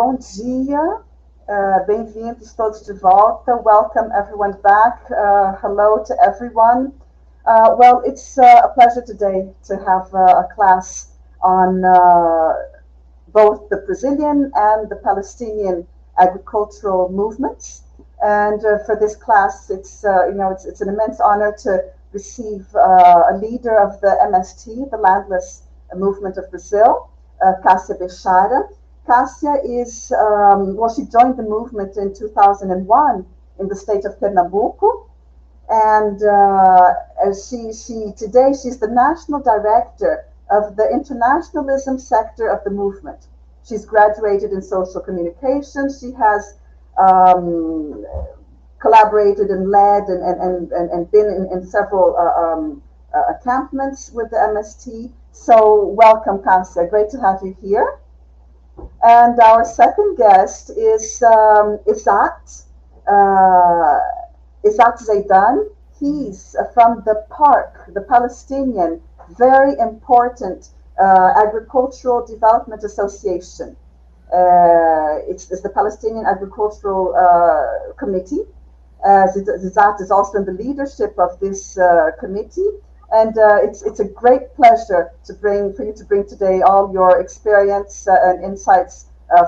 Bom dia, bem-vindos todos de volta. Welcome everyone back. Hello to everyone. Well, it's a pleasure today to have a class on both the Brazilian and the Palestinian agricultural movements. And for this class, it's an immense honor to receive a leader of the MST, the Landless Movement of Brazil, Cássia Bechara. Cássia is, she joined the movement in 2001 in the state of Pernambuco. And today she's the national director of the internationalism sector of the movement. She's graduated in social communication. She has collaborated and led and been in several encampments with the MST. So welcome, Cássia. Great to have you here. And our second guest is Izzat Zaidan. He's from the PARC, the Palestinian, very important agricultural development association. It's the Palestinian Agricultural Committee. Izzat is also in the leadership of this committee. And it's a great pleasure for you to bring today all your experience and insights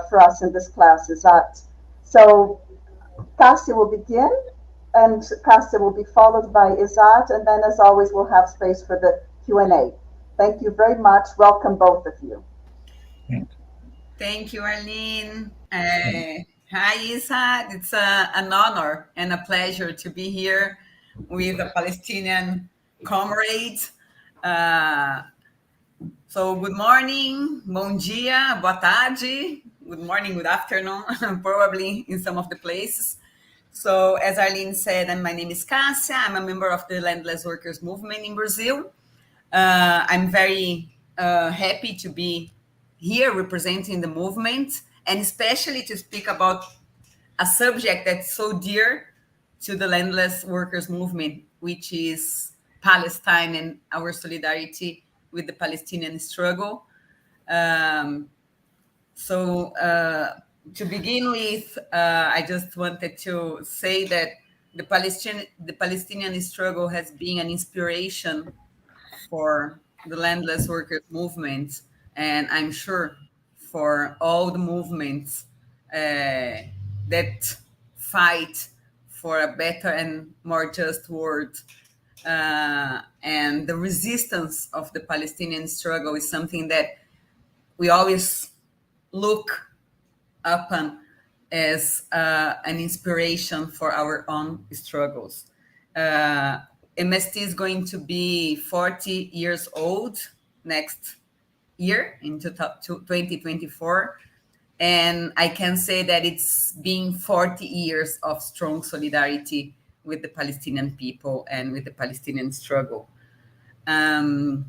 for us in this class, Izzat. So Cássia will begin, and Cássia will be followed by Izzat, and then, as always, we'll have space for the Q&A. Thank you very much. Welcome, both of you. Thank you, Arlene. Hi, Izzat. It's an honor and a pleasure to be here with a Palestinian comrade. So good morning, bom dia, boa tarde, good morning, good afternoon, probably in some of the places. So as Arlene said, my name is Cássia. I'm a member of the Landless Workers Movement in Brazil. I'm very happy to be here representing the movement, and especially to speak about a subject that's so dear to the Landless Workers Movement, which is Palestine and our solidarity with the Palestinian struggle. To begin with, I just wanted to say that the Palestinian struggle has been an inspiration for the Landless Workers Movement, and I'm sure for all the movements that fight for a better and more just world. And the resistance of the Palestinian struggle is something that we always look upon as an inspiration for our own struggles. MST is going to be 40 years old next year in 2024. And I can say that it's been 40 years of strong solidarity with the Palestinian people and with the Palestinian struggle. And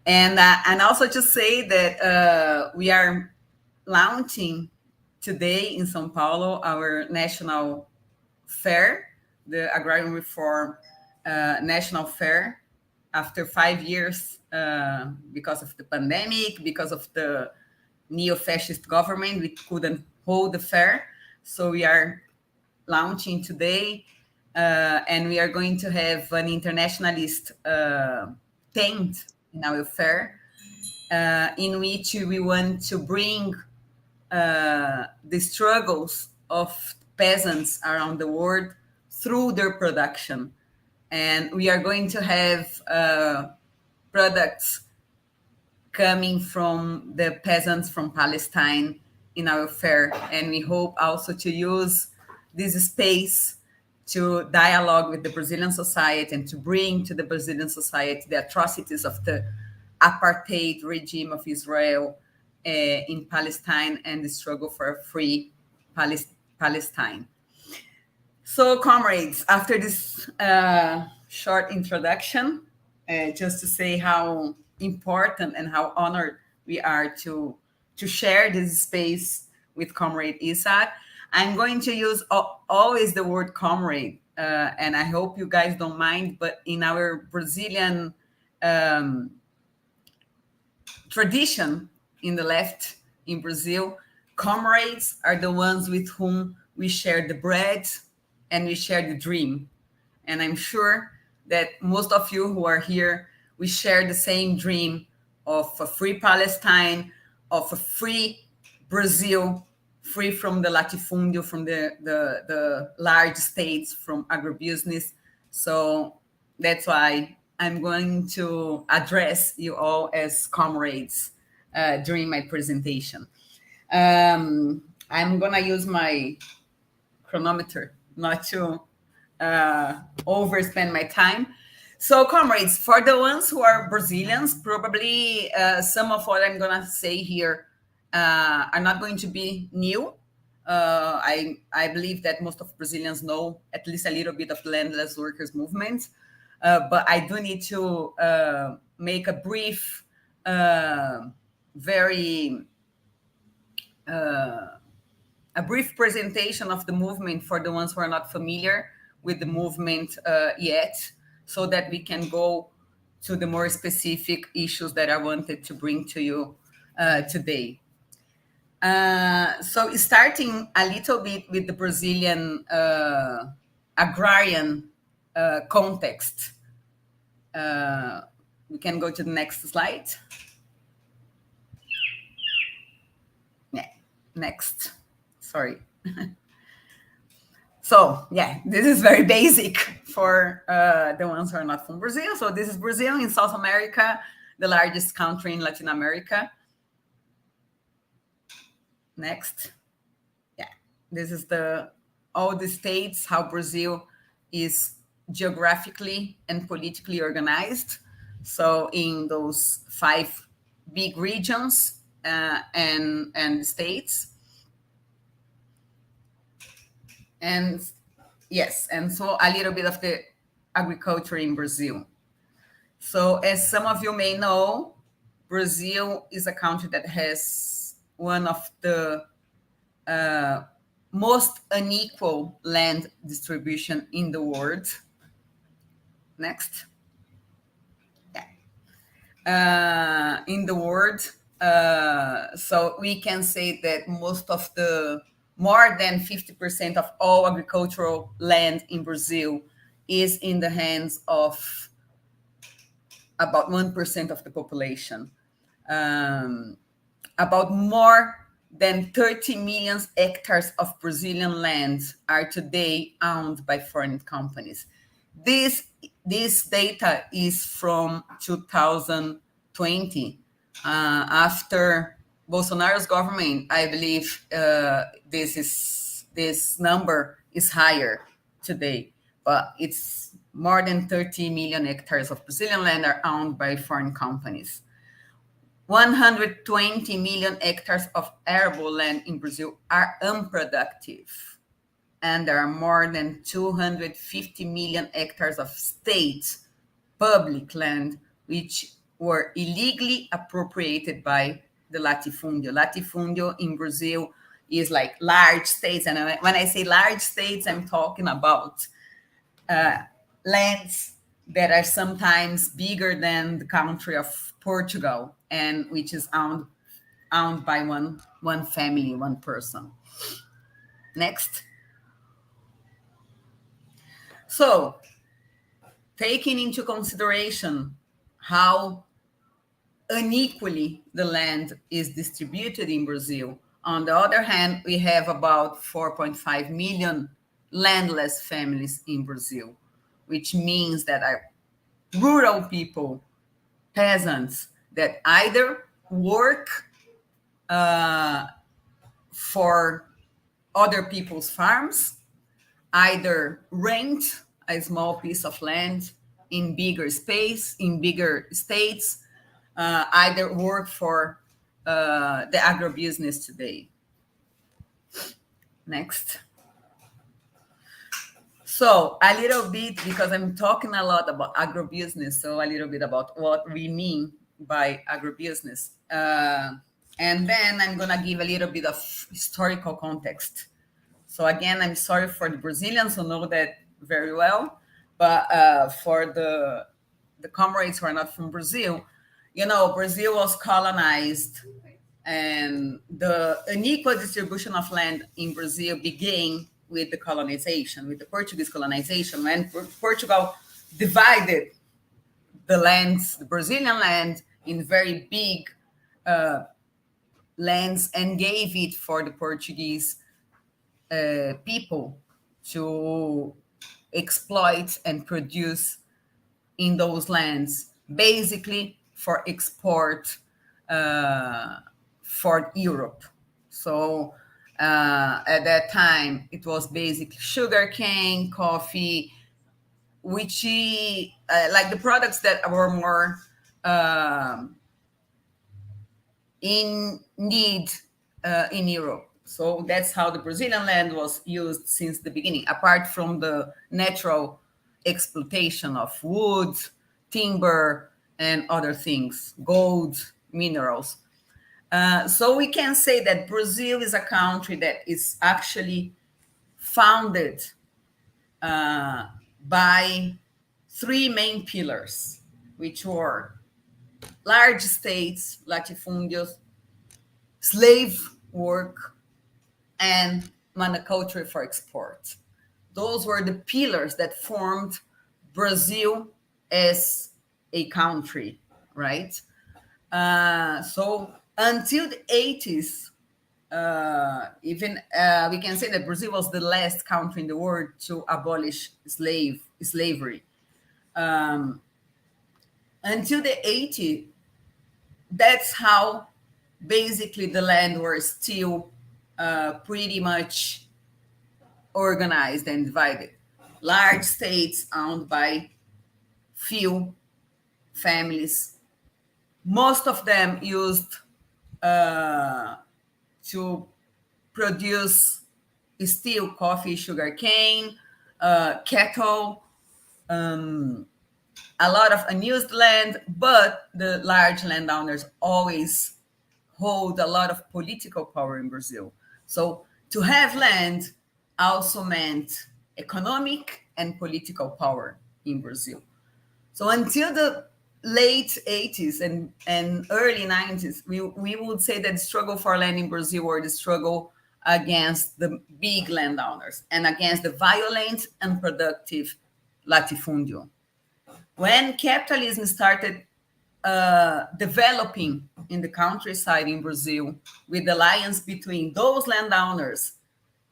also to say that we are launching today in São Paulo our national fair, the Agrarian Reform National Fair, after 5 years because of the pandemic, because of the neo-fascist government, we couldn't hold the fair. So we are launching today, and we are going to have an internationalist tent in our fair, in which we want to bring the struggles of peasants around the world through their production. And we are going to have products coming from the peasants from Palestine in our fair. And we hope also to use this space to dialogue with the Brazilian society and to bring to the Brazilian society the atrocities of the apartheid regime of Israel in Palestine and the struggle for a free Palestine. So, comrades, after this short introduction, just to say how important and how honored we are to share this space with Comrade Izzat, I'm going to use always the word comrade, and I hope you guys don't mind, but in our Brazilian tradition in the left in Brazil, comrades are the ones with whom we share the bread and we share the dream. And I'm sure that most of you who are here, we share the same dream of a free Palestine, of a free Brazil, free from the latifundio, from the large states, from agribusiness. So that's why I'm going to address you all as comrades during my presentation. I'm going to use my chronometer not to overspend my time. So, comrades, for the ones who are Brazilians, probably some of what I'm going to say here are not going to be new. I believe that most of Brazilians know at least a little bit of the landless workers movement, but I do need to make a brief, a brief presentation of the movement for the ones who are not familiar with the movement yet, so that we can go to the more specific issues that I wanted to bring to you today. So starting a little bit with the Brazilian agrarian context. We can go to the next slide. Yeah, next. Sorry. So, yeah, this is very basic for the ones who are not from Brazil. So this is Brazil in South America, the largest country in Latin America. Next. Yeah, this is all the states, how Brazil is geographically and politically organized. So in those 5 big regions and states. And yes, and so a little bit of the agriculture in Brazil. So as some of you may know, Brazil is a country that has one of the most unequal land distribution in the world. Next. Yeah. In the world. So we can say that more than 50% of all agricultural land in Brazil is in the hands of about 1% of the population. About more than 30 million hectares of Brazilian land are today owned by foreign companies. This data is from 2020, after Bolsonaro's government. I believe this number is higher today, but it's more than 30 million hectares of Brazilian land are owned by foreign companies. 120 million hectares of arable land in Brazil are unproductive, and there are more than 250 million hectares of state public land which were illegally appropriated by the latifundio. Latifundio in Brazil is like large states. And when I say large states, I'm talking about lands that are sometimes bigger than the country of Portugal, and which is owned by one family, one person. Next. So, taking into consideration how unequally the land is distributed in Brazil, on the other hand, we have about 4.5 million landless families in Brazil, which means that are rural people, peasants, that either work for other people's farms, either rent a small piece of land in bigger states, either work for the agribusiness today. Next. So a little bit, because I'm talking a lot about agribusiness, so a little bit about what we mean by agribusiness. And then I'm going to give a little bit of historical context. So again, I'm sorry for the Brazilians who know that very well, but for the comrades who are not from Brazil, Brazil was colonized And the unequal distribution of land in Brazil began with the colonization, with the Portuguese colonization, when Portugal divided the lands, the Brazilian land, in very big lands and gave it for the Portuguese people to exploit and produce in those lands, basically for export for Europe. So at that time, it was basically sugarcane, coffee, which like the products that were more in need in Europe. So that's how the Brazilian land was used since the beginning, apart from the natural exploitation of wood, timber, and other things, gold, minerals. So we can say that Brazil is a country that is actually founded by three main pillars, which were large states, latifundios, slave work, and monoculture for export. Those were the pillars that formed Brazil as a country, right? So until the 80s, we can say that Brazil was the last country in the world to abolish slavery. Until the 80s, that's how basically the land were still pretty much organized and divided. Large states owned by few families. Most of them used to produce steel, coffee, sugarcane, cattle, a lot of unused land, but the large landowners always hold a lot of political power in Brazil. So to have land also meant economic and political power in Brazil. So until the late 80s and early 90s, we would say that the struggle for land in Brazil or the struggle against the big landowners and against the violent and productive latifundio. When capitalism started developing in the countryside in Brazil, with the alliance between those landowners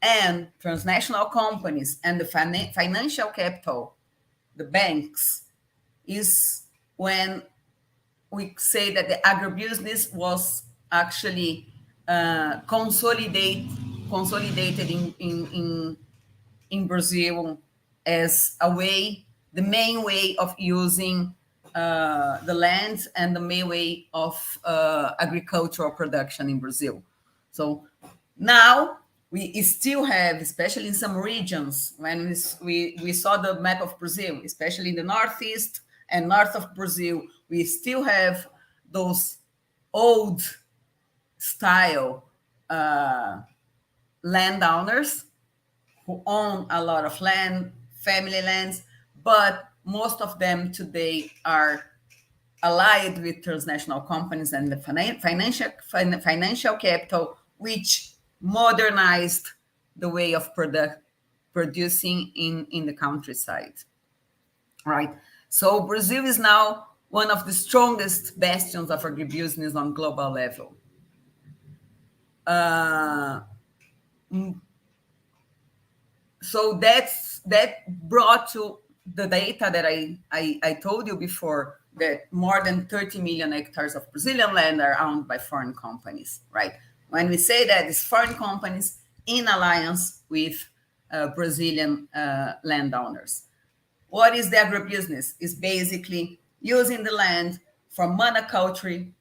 and transnational companies and the financial capital, the banks, is when we say that the agribusiness was actually consolidated in Brazil as a way, the main way of using the land and the main way of agricultural production in Brazil. So now we still have, especially in some regions, when we saw the map of Brazil, especially in the northeast and north of Brazil, we still have those old style landowners who own a lot of land, family lands, but most of them today are allied with transnational companies and the financial capital, which modernized the way of producing in the countryside, right? So Brazil is now one of the strongest bastions of agribusiness on global level. So that brought to the data that I told you before, that more than 30 million hectares of Brazilian land are owned by foreign companies, right? When we say that, it's foreign companies in alliance with Brazilian landowners. What is the agribusiness? It's basically using the land for monoculture,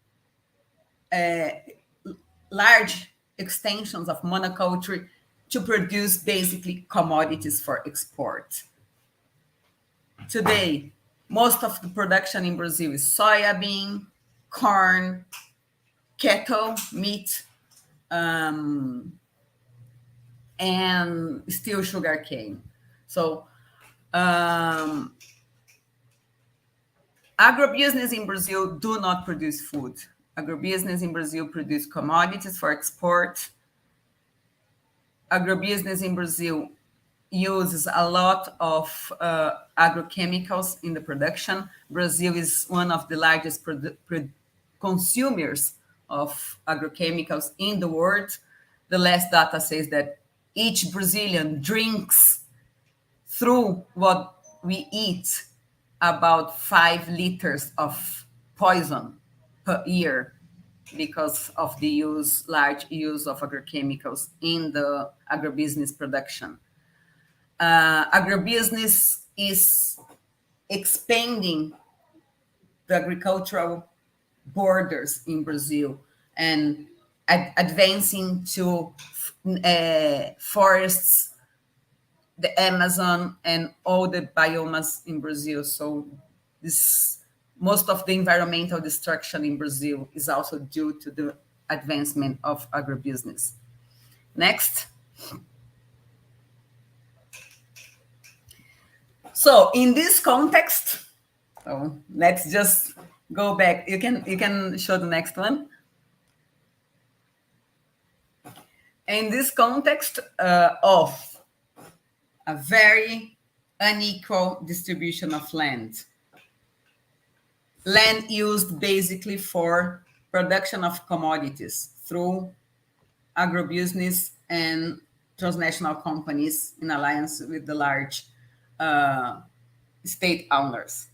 large extensions of monoculture to produce basically commodities for export. Today, most of the production in Brazil is soybean, corn, cattle, meat, and still sugarcane. So agribusiness in Brazil do not produce food. Agribusiness in Brazil produce commodities for export. Agribusiness in Brazil uses a lot of agrochemicals in the production. Brazil is one of the largest consumers of agrochemicals in the world. The last data says that each Brazilian drinks through what we eat about 5 liters of poison per year because of the large use of agrochemicals in the agribusiness production. Agribusiness is expanding the agricultural borders in Brazil and advancing to forests, the Amazon, and all the biomas in Brazil. So most of the environmental destruction in Brazil is also due to the advancement of agribusiness. Next. So in this context, let's just go back. You can show the next one. In this context of a very unequal distribution of land used basically for production of commodities through agribusiness and transnational companies in alliance with the large state owners.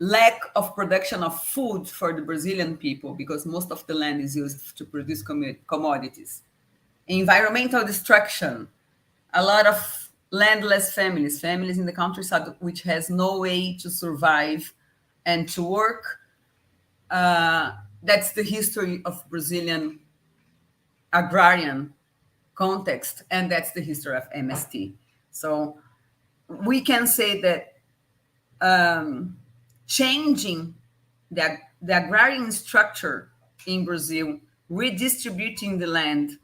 Lack of production of food for the Brazilian people, because most of the land is used to produce commodities. Environmental destruction, a lot of landless families in the countryside which has no way to survive and to work. That's the history of Brazilian agrarian context, and that's the history of MST. So we can say that changing the agrarian structure in Brazil, redistributing the land,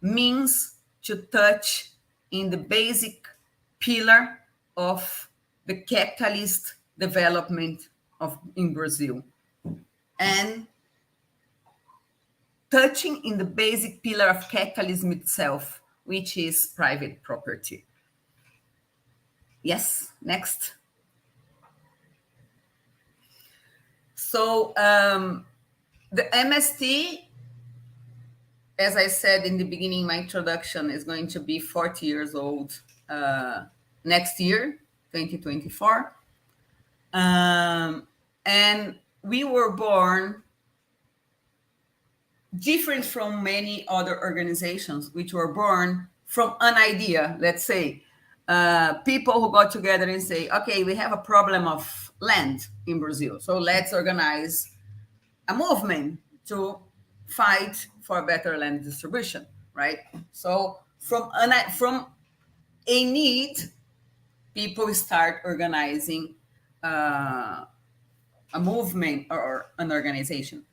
means to touch in the basic pillar of the capitalist development in Brazil, and touching in the basic pillar of capitalism itself, which is private property. Yes, next. So the MST, as I said in the beginning, my introduction, is going to be 40 years old next year, 2024. And we were born different from many other organizations, which were born from an idea, let's say. People who got together and say, okay, we have a problem of land in Brazil, so let's organize a movement to fight for better land distribution, right? So from a need, people start organizing a movement or an organization.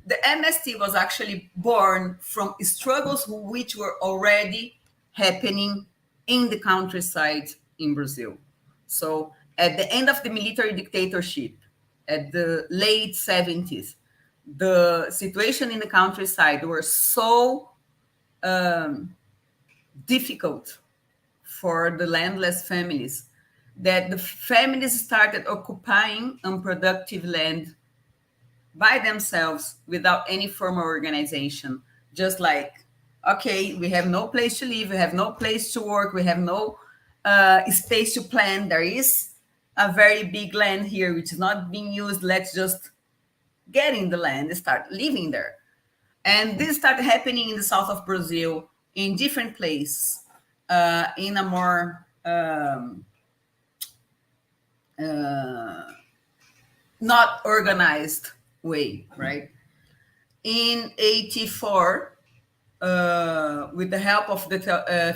The MST was actually born from struggles which were already happening in the countryside in Brazil. So at the end of the military dictatorship, at the late 70s, the situation in the countryside was so difficult for the landless families that the families started occupying unproductive land by themselves without any formal organization. Just like, okay, we have no place to live, we have no place to work, we have no space to plant. There is a very big land here which is not being used. Let's just get in the land and start living there. And this started happening in the south of Brazil, in different places, in a more not organized way, right? In 84, with the help of the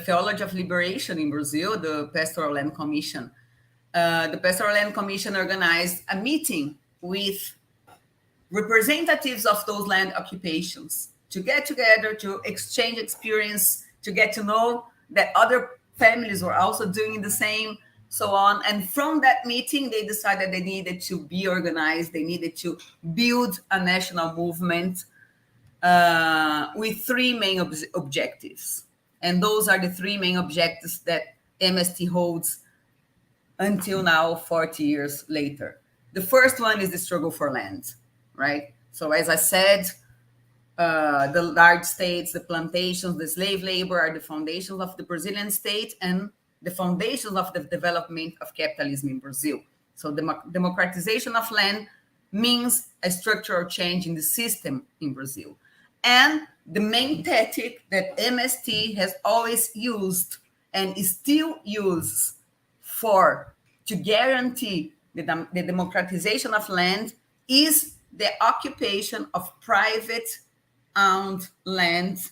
Theology of Liberation in Brazil, the Pastoral Land Commission, the Pastoral Land Commission organized a meeting with representatives of those land occupations to get together, to exchange experience, to get to know that other families were also doing the same. so on. And from that meeting, they decided they needed to be organized. They needed to build a national movement with three main objectives. And those are the three main objectives that MST holds until now, 40 years later. The first one is the struggle for land, right? So as I said, the large states, the plantations, the slave labor are the foundations of the Brazilian state and the foundations of the development of capitalism in Brazil. So the democratization of land means a structural change in the system in Brazil. And the main tactic that MST has always used and still uses to guarantee the democratization of land is the occupation of private-owned land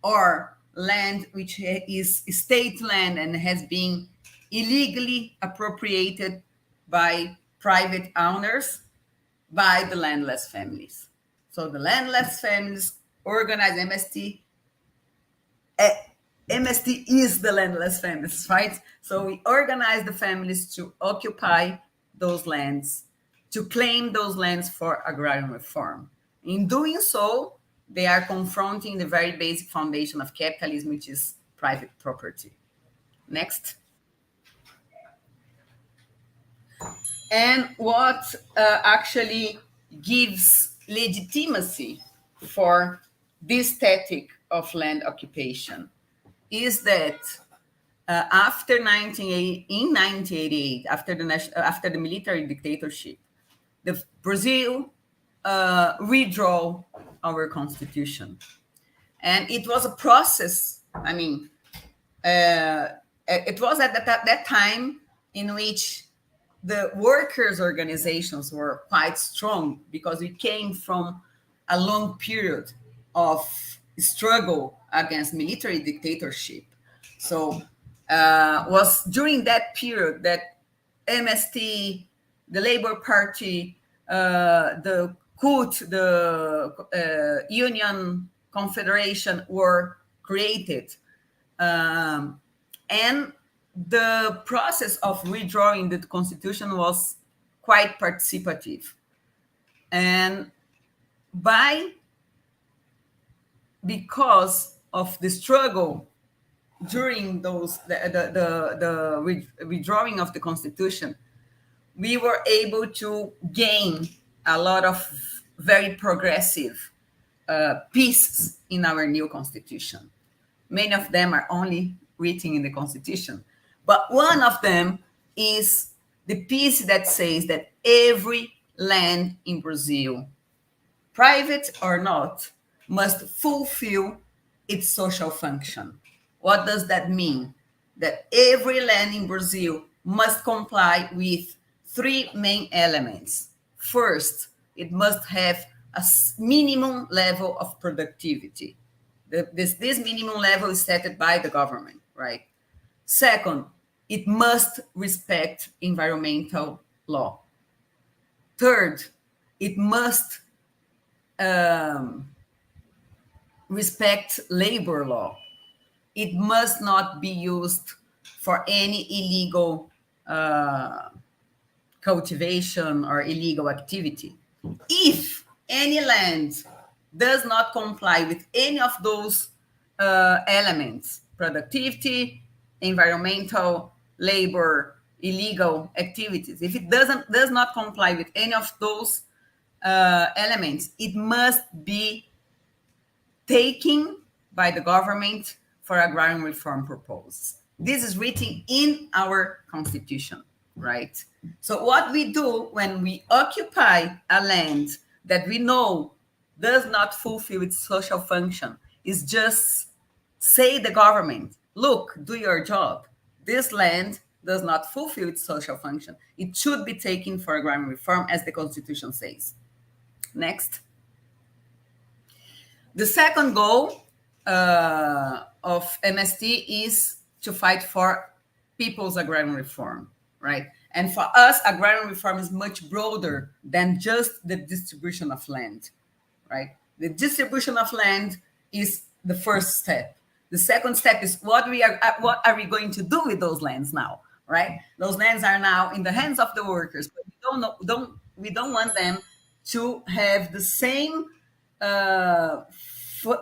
or land which is state land and has been illegally appropriated by private owners by the landless families. So the landless families organize MST. MST is the landless families, right? So we organize the families to occupy those lands, to claim those lands for agrarian reform. In doing so, they are confronting the very basic foundation of capitalism, which is private property. Next. And what actually gives legitimacy for this tactic of land occupation is that after 1988, after the military dictatorship, Brazil redraw our constitution, and it was a process. I mean, it was at that time in which the workers' organizations were quite strong because we came from a long period of struggle against military dictatorship. So was during that period that MST, the Labour Party, the CUT, the Union Confederation were created. And the process of redrawing the constitution was quite participative. And because of the struggle during the redrawing of the constitution, we were able to gain a lot of very progressive pieces in our new constitution. Many of them are only written in the constitution, but one of them is the piece that says that every land in Brazil, private or not, must fulfill its social function. What does that mean? That every land in Brazil must comply with three main elements. First, it must have a minimum level of productivity. This minimum level is set by the government, right? Second, it must respect environmental law. Third, it must respect labor law. It must not be used for any illegal cultivation or illegal activity. If any land does not comply with any of those elements, productivity, environmental, labor, illegal activities, if it does not comply with any of those elements, it must be taken by the government for agrarian reform purposes. This is written in our constitution, right? So what we do when we occupy a land that we know does not fulfill its social function is just say the government, look, do your job. This land does not fulfill its social function. It should be taken for agrarian reform, as the constitution says. Next. The second goal of MST is to fight for people's agrarian reform, right? And for us, agrarian reform is much broader than just the distribution of land, right? The distribution of land is the first step. The second step is what are we going to do with those lands now? right? Those lands are now in the hands of the workers, but we don't want them to have the same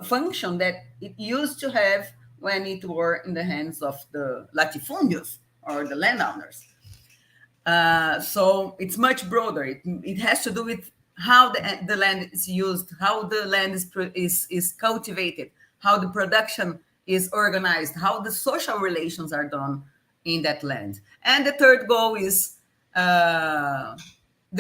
function that it used to have when it were in the hands of the latifundios or the landowners. So it's much broader. It has to do with how the land is used, how the land is cultivated, how the production is organized, how the social relations are done in that land. And the third goal is the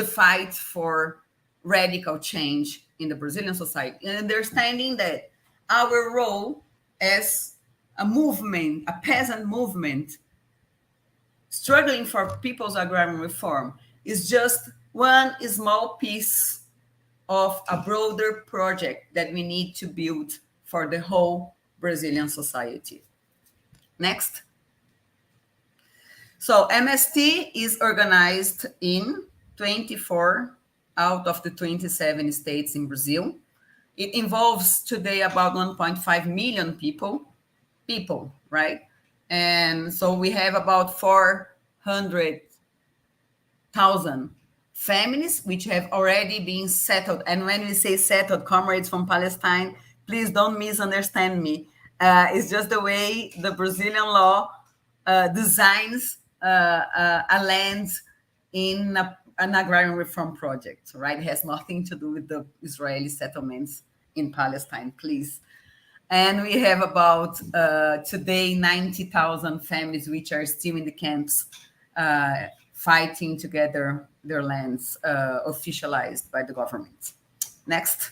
fight for radical change in the Brazilian society, and understanding that our role as a movement, a peasant movement, struggling for people's agrarian reform is just one small piece of a broader project that we need to build for the whole Brazilian society. Next. So MST is organized in 24 out of the 27 states in Brazil. It involves today about 1.5 million people, right? And so we have about 400,000 families which have already been settled. And when we say settled, comrades from Palestine, please don't misunderstand me. It's just the way the Brazilian law designs a land in an agrarian reform project, right? It has nothing to do with the Israeli settlements in Palestine, please. And we have about today 90,000 families which are still in the camps fighting to get their lands officialized by the government. Next.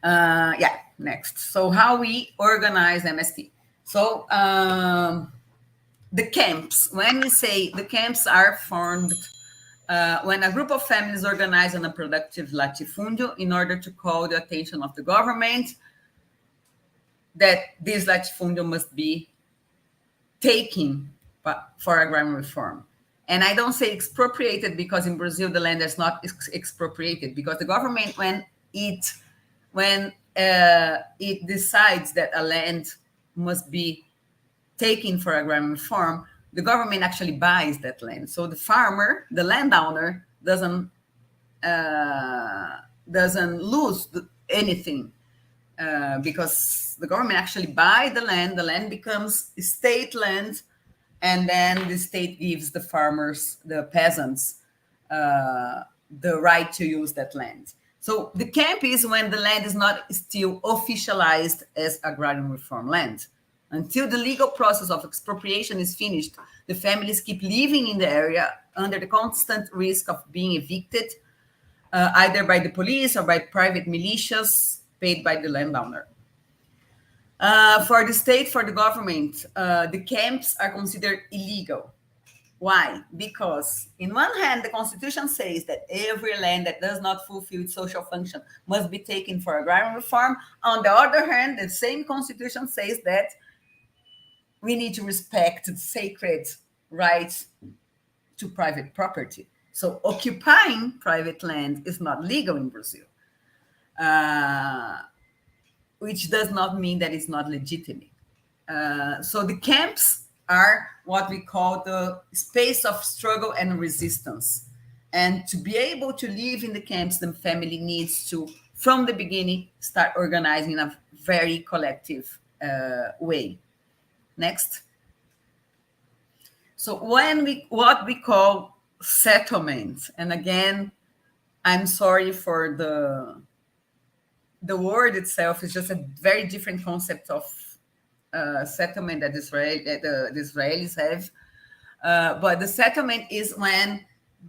Next. So how we organize MST. So the camps, when we say the camps are formed when a group of families organize on a productive latifundio in order to call the attention of the government that this latifundio must be taken for agrarian reform. And I don't say expropriated because in Brazil the land is not expropriated, because the government, when it decides that a land must be taken for agrarian reform, the government actually buys that land. So the farmer, the landowner, doesn't lose anything because the government actually buys the land becomes state land, and then the state gives the farmers, the peasants, the right to use that land. So the camp is when the land is not still officialized as agrarian reform land. Until the legal process of expropriation is finished, the families keep living in the area under the constant risk of being evicted, either by the police or by private militias paid by the landowner. For the state, for the government, the camps are considered illegal. Why? Because in one hand, the Constitution says that every land that does not fulfill its social function must be taken for agrarian reform. On the other hand, the same Constitution says that we need to respect the sacred rights to private property. So occupying private land is not legal in Brazil, which does not mean that it's not legitimate. So the camps are what we call the space of struggle and resistance. And to be able to live in the camps, the family needs to, from the beginning, start organizing in a very collective way. Next. So what we call settlements, and again, I'm sorry for the word itself is just a very different concept of settlement that the Israelis have. But the settlement is when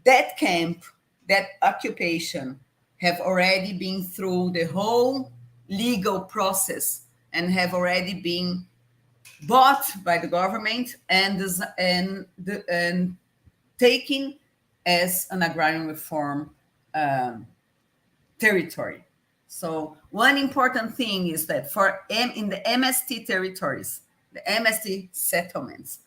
that camp, that occupation, have already been through the whole legal process and have already been bought by the government and taken as an agrarian reform territory. So one important thing is that in the MST territories, the MST settlements,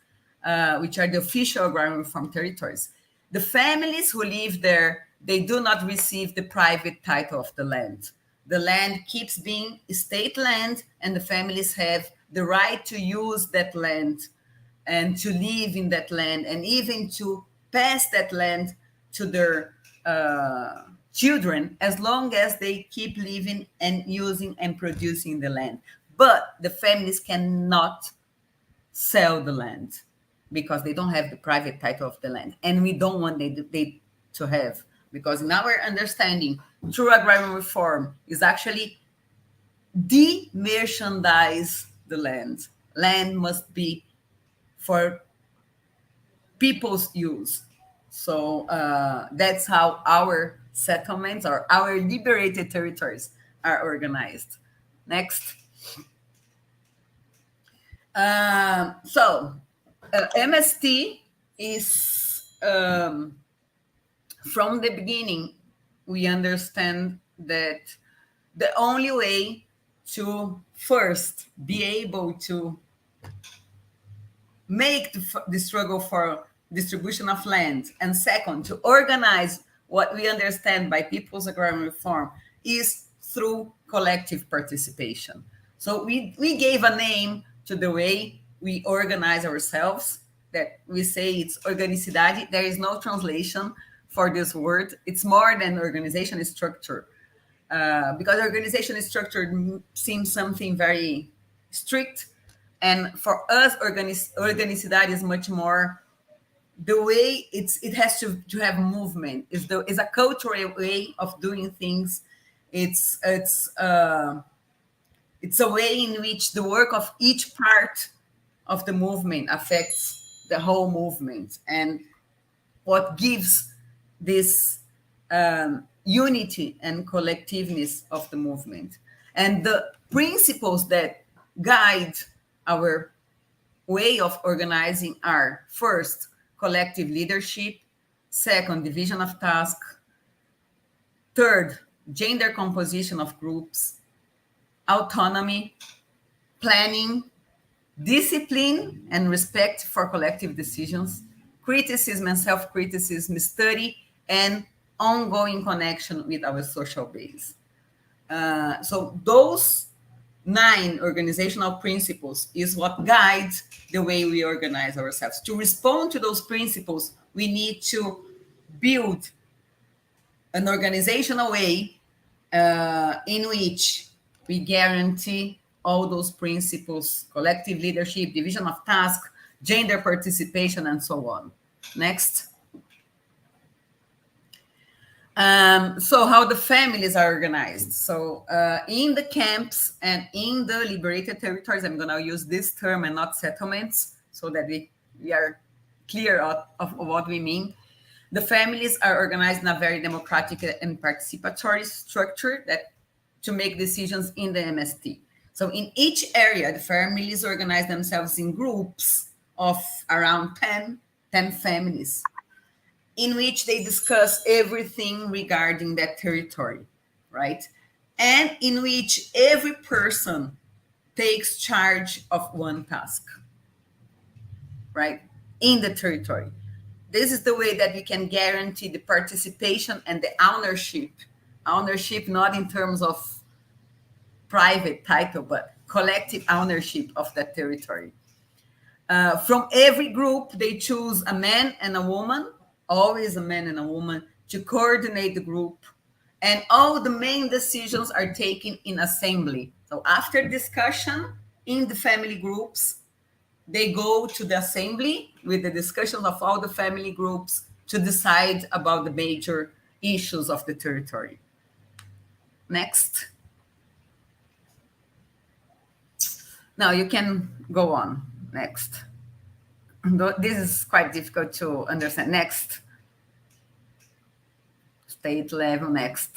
which are the official agrarian reform territories, the families who live there, they do not receive the private title of the land. The land keeps being state land, and the families have the right to use that land and to live in that land, and even to pass that land to their children, as long as they keep living and using and producing the land. But the families cannot sell the land because they don't have the private title of the land. And we don't want they to have, because in our understanding, true agrarian reform is actually de-merchandise the land. Land must be for people's use. So that's how our settlements or our liberated territories are organized. Next. MST is, from the beginning, we understand that the only way to first be able to make the struggle for distribution of land, and second, to organize what we understand by people's agrarian reform, is through collective participation. So we gave a name to the way we organize ourselves, that we say it's organicidade. There is no translation for this word. It's more than organization structure, because organization structure seems something very strict. And for us, organicidade is much more the way it has to have movement. It's a cultural way of doing things. It's a way in which the work of each part of the movement affects the whole movement, and what gives this unity and collectiveness of the movement. And the principles that guide our way of organizing are: first, collective leadership; second, division of task; third, gender composition of groups; autonomy; planning; discipline and respect for collective decisions; criticism and self-criticism; study; and ongoing connection with our social base. So those 9 organizational principles is what guides the way we organize ourselves. To respond to those principles, we need to build an organizational way in which we guarantee all those principles: collective leadership, division of task, gender participation, and so on. Next. So how the families are organized. So in the camps and in the liberated territories, I'm going to use this term and not settlements, so that we are clear of what we mean. The families are organized in a very democratic and participatory structure to make decisions in the MST. So in each area, the families organize themselves in groups of around 10 families, in which they discuss everything regarding that territory, right? And in which every person takes charge of one task, right, in the territory. This is the way that we can guarantee the participation and the ownership not in terms of private title, but collective ownership of that territory. From every group, they choose a man and a woman, always a man and a woman, to coordinate the group. And all the main decisions are taken in assembly. So after discussion in the family groups, they go to the assembly with the discussion of all the family groups to decide about the major issues of the territory. Next. Now you can go on. Next. This is quite difficult to understand. Next. State level. Next.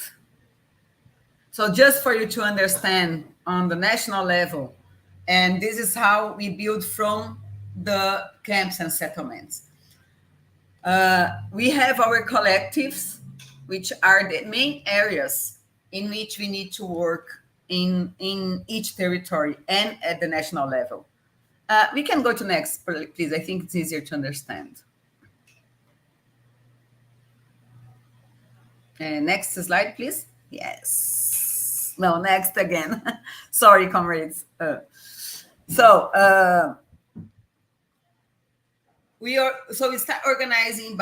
So just for you to understand on the national level, and this is how we build from the camps and settlements. We have our collectives, which are the main areas in which we need to work in each territory and at the national level. We can go to next, please. I think it's easier to understand. Next slide, please. Yes. No, next again. Sorry, comrades. we start organizing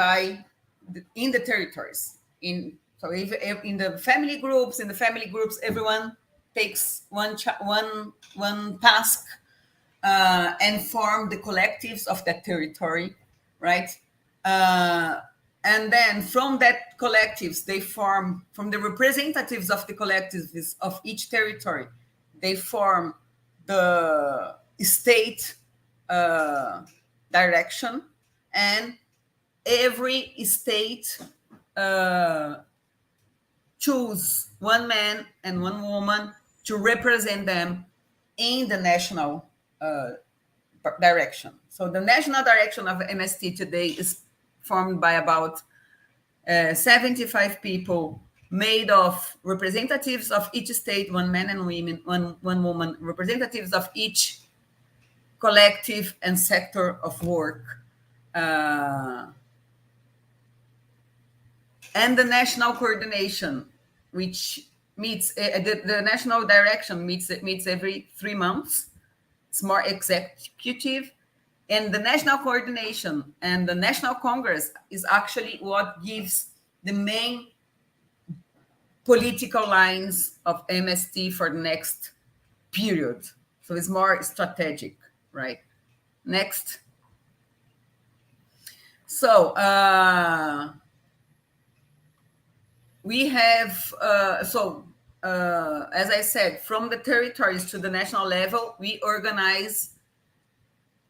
in the territories. If in the family groups, everyone takes one task and form the collectives of that territory, right? And then from that collectives, they form, from the representatives of the collectives of each territory, they form the state direction, and every state choose one man and one woman to represent them in the national direction. So the national direction of MST today is formed by about 75 people, made of representatives of each state, one man and one woman, representatives of each collective and sector of work, and the national coordination, which meets the national direction meets every 3 months. It's more executive, and the national coordination and the national congress is actually what gives the main political lines of MST for the next period. So it's more strategic, right? Next. So we have, as I said, from the territories to the national level, we organize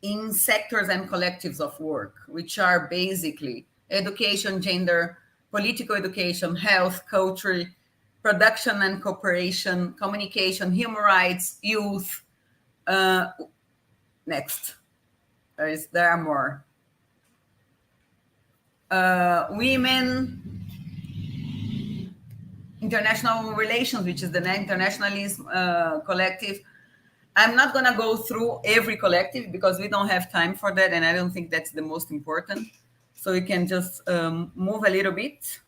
in sectors and collectives of work, which are basically education, gender, political education, health, culture, production and cooperation, communication, human rights, youth. Next. There are more. Women, international relations, which is the internationalism collective. I'm not going to go through every collective because we don't have time for that, and I don't think that's the most important. So we can just move a little bit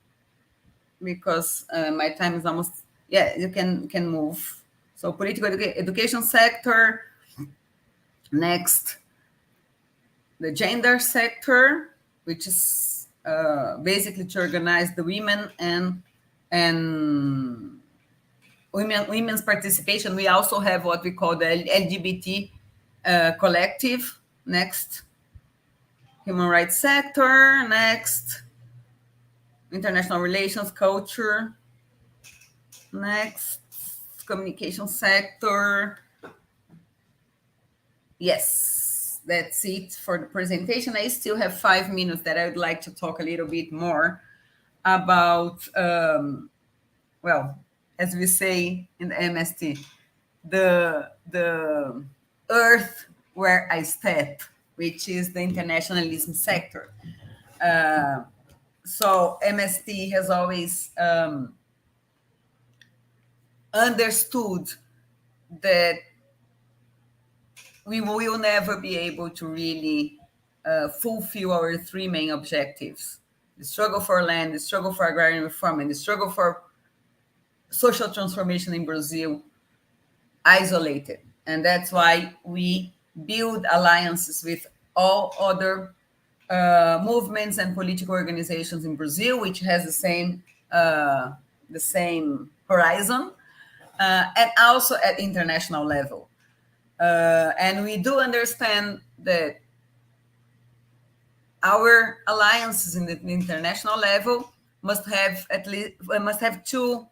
because my time is almost, you can move. So political education sector. Next, the gender sector, which is basically to organize the women and women's participation. We also have what we call the LGBT collective. Next, human rights sector. Next, international relations, culture. Next, communication sector. Yes, that's it for the presentation. I still have 5 minutes that I would like to talk a little bit more about, as we say in the MST, the earth where I step, which is the internationalism sector. So MST has always understood that we will never be able to really fulfill our 3 main objectives: the struggle for land, the struggle for agrarian reform, and the struggle for social transformation in Brazil isolated. And that's why we build alliances with all other movements and political organizations in Brazil, which has the same horizon, and also at international level. And we do understand that our alliances in the international level must have 2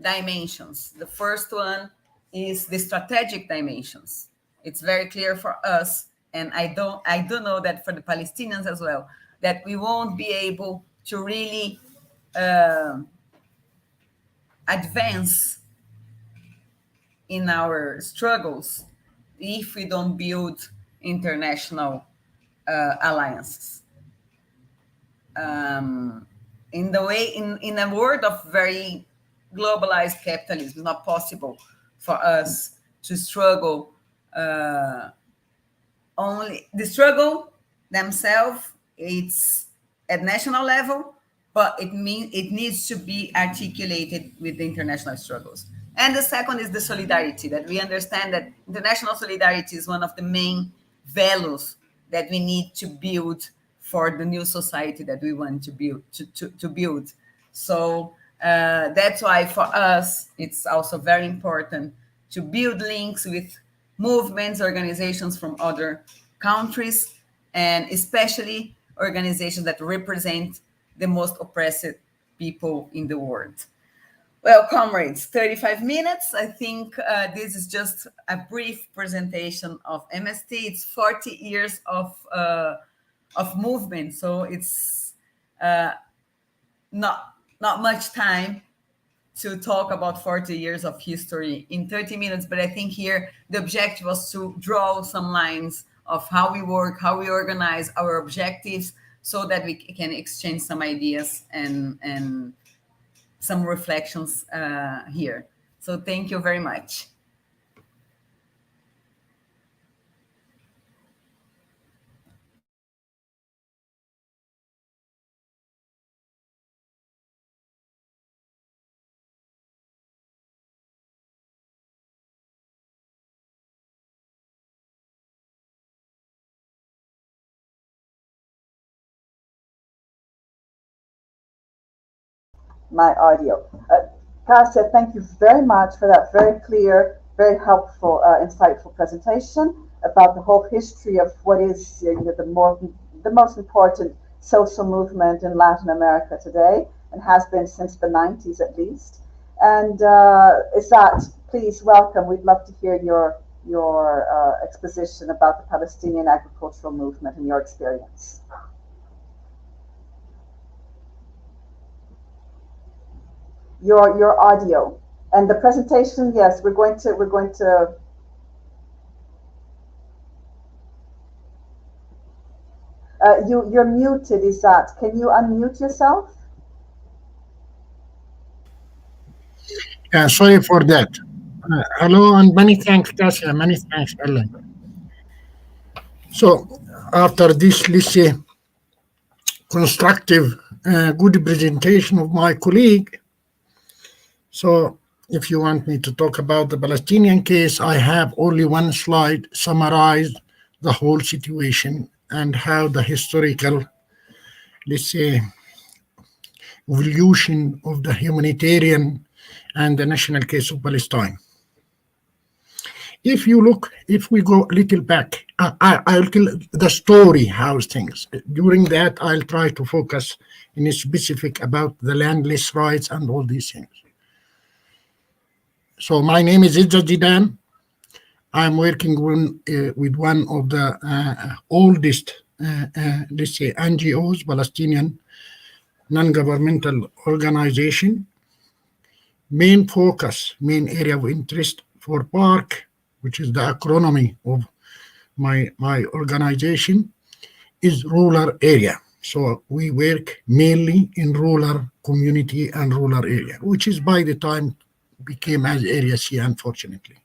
dimensions. The first one is the strategic dimensions. It's very clear for us, and I do know that for the Palestinians as well, that we won't be able to really advance in our struggles if we don't build international alliances. In a world of very globalized capitalism, it's not possible for us to struggle only. The struggle themselves, it's at national level, but it needs to be articulated with the international struggles. And the second is the solidarity, that we understand that international solidarity is one of the main values that we need to build for the new society that we want to build. To build. So that's why for us, it's also very important to build links with movements, organizations from other countries, and especially organizations that represent the most oppressed people in the world. Well, comrades, 35 minutes. I think this is just a brief presentation of MST. It's 40 years of movement, so it's not much time to talk about 40 years of history in 30 minutes. But I think here the objective was to draw some lines of how we work, how we organize our objectives, so that we can exchange some ideas and some reflections here. So thank you very much. My audio. Kasia, thank you very much for that very clear, very helpful, insightful presentation about the whole history of what is the most important social movement in Latin America today, and has been since the 90s at least. And Isat, please welcome. We'd love to hear your exposition about the Palestinian agricultural movement and your experience. Your audio and the presentation. Yes, we're going to. You're muted, Isat. Can you unmute yourself? Yeah, sorry for that. Hello and many thanks, Kasia. Many thanks, Ellen. So after this, let's say, constructive, good presentation of my colleague. So if you want me to talk about the Palestinian case, I have only one slide summarize the whole situation and how the historical, let's say, evolution of the humanitarian and the national case of Palestine. If we go a little back, I'll tell the story, how things. During that, I'll try to focus in a specific about the landless rights and all these things. So my name is Izzat Zidan. I'm working with one of the oldest, let's say, NGOs, Palestinian non-governmental organization. Main area of interest for PARC, which is the acronym of my organization, is rural area. So we work mainly in rural community and rural area, which is by the time became as Area C, unfortunately.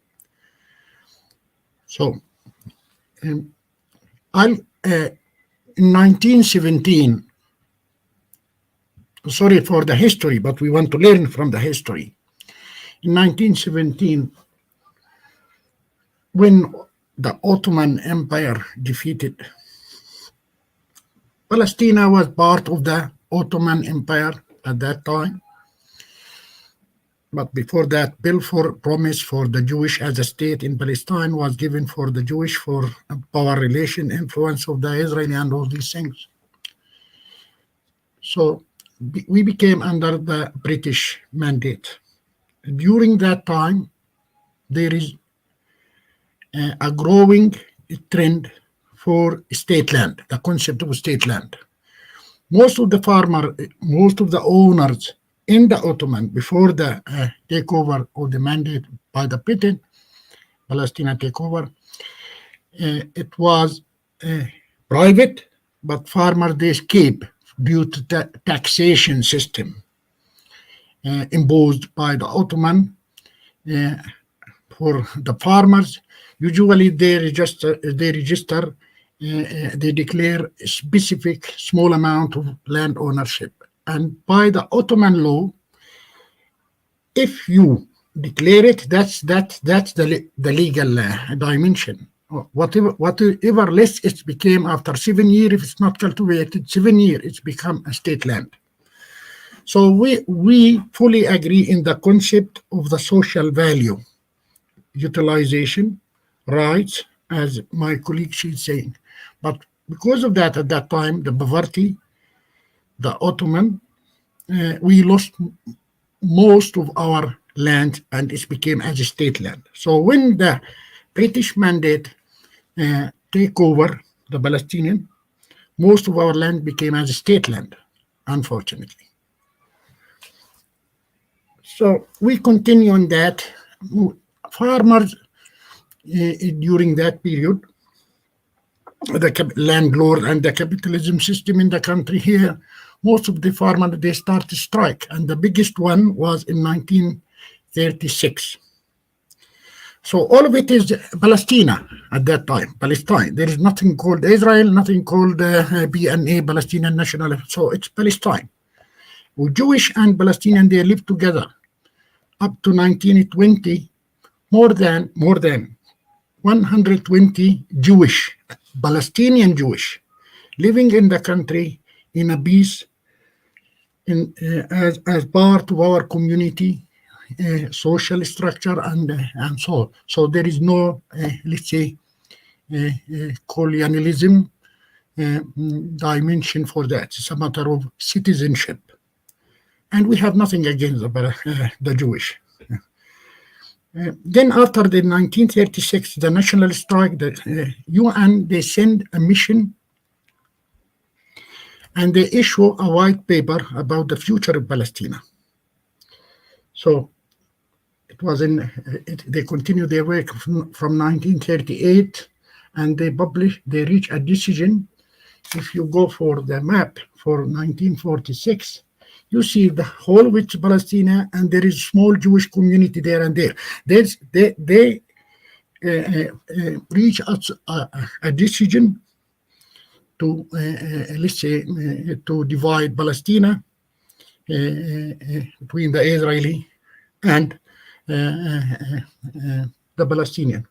So in 1917, sorry for the history, but we want to learn from the history. In 1917, when the Ottoman Empire defeated, Palestine was part of the Ottoman Empire at that time. But before that, Balfour promise for the Jewish as a state in Palestine was given for the Jewish for power relation, influence of the Israeli and all these things. So we became under the British mandate. During that time, there is a growing trend for state land, the concept of state land. Most of the owners in the Ottoman, before the takeover of the mandate by the Britain, Palestine takeover, it was private, but farmers, they escaped due to the taxation system imposed by the Ottoman for the farmers. Usually they declare a specific small amount of land ownership. And by the Ottoman law, if you declare it, that's the legal dimension. whatever less it became after 7 years, if it's not cultivated, 7 years, it's become a state land. So we fully agree in the concept of the social value, utilization, rights, as my colleague she's saying. But because of that, at that time, the poverty, the Ottoman, we lost most of our land and it became as a state land. So when the British mandate take over the Palestinian, most of our land became as a state land, unfortunately. So we continue on that. Farmers during that period, the landlord and the capitalism system in the country here, most of the farmers, they started to strike. And the biggest one was in 1936. So all of it is Palestine at that time, Palestine. There is nothing called Israel, nothing called PNA, Palestinian National. So it's Palestine. Well, Jewish and Palestinian, they lived together up to 1920, more than 120 Jewish, Palestinian Jewish, living in the country in a peace, as part of our community, social structure, and so on. So there is no, let's say, colonialism dimension for that. It's a matter of citizenship. And we have nothing against the Jewish. Then after the 1936, the national strike, the UN, they send a mission and they issue a white paper about the future of Palestine. So it was they continue their work from 1938 and they reach a decision. If you go for the map for 1946, you see the whole which Palestine, and there is small Jewish community there and there. They reach a decision to, let's say, to divide Palestine between the Israeli and the Palestinian.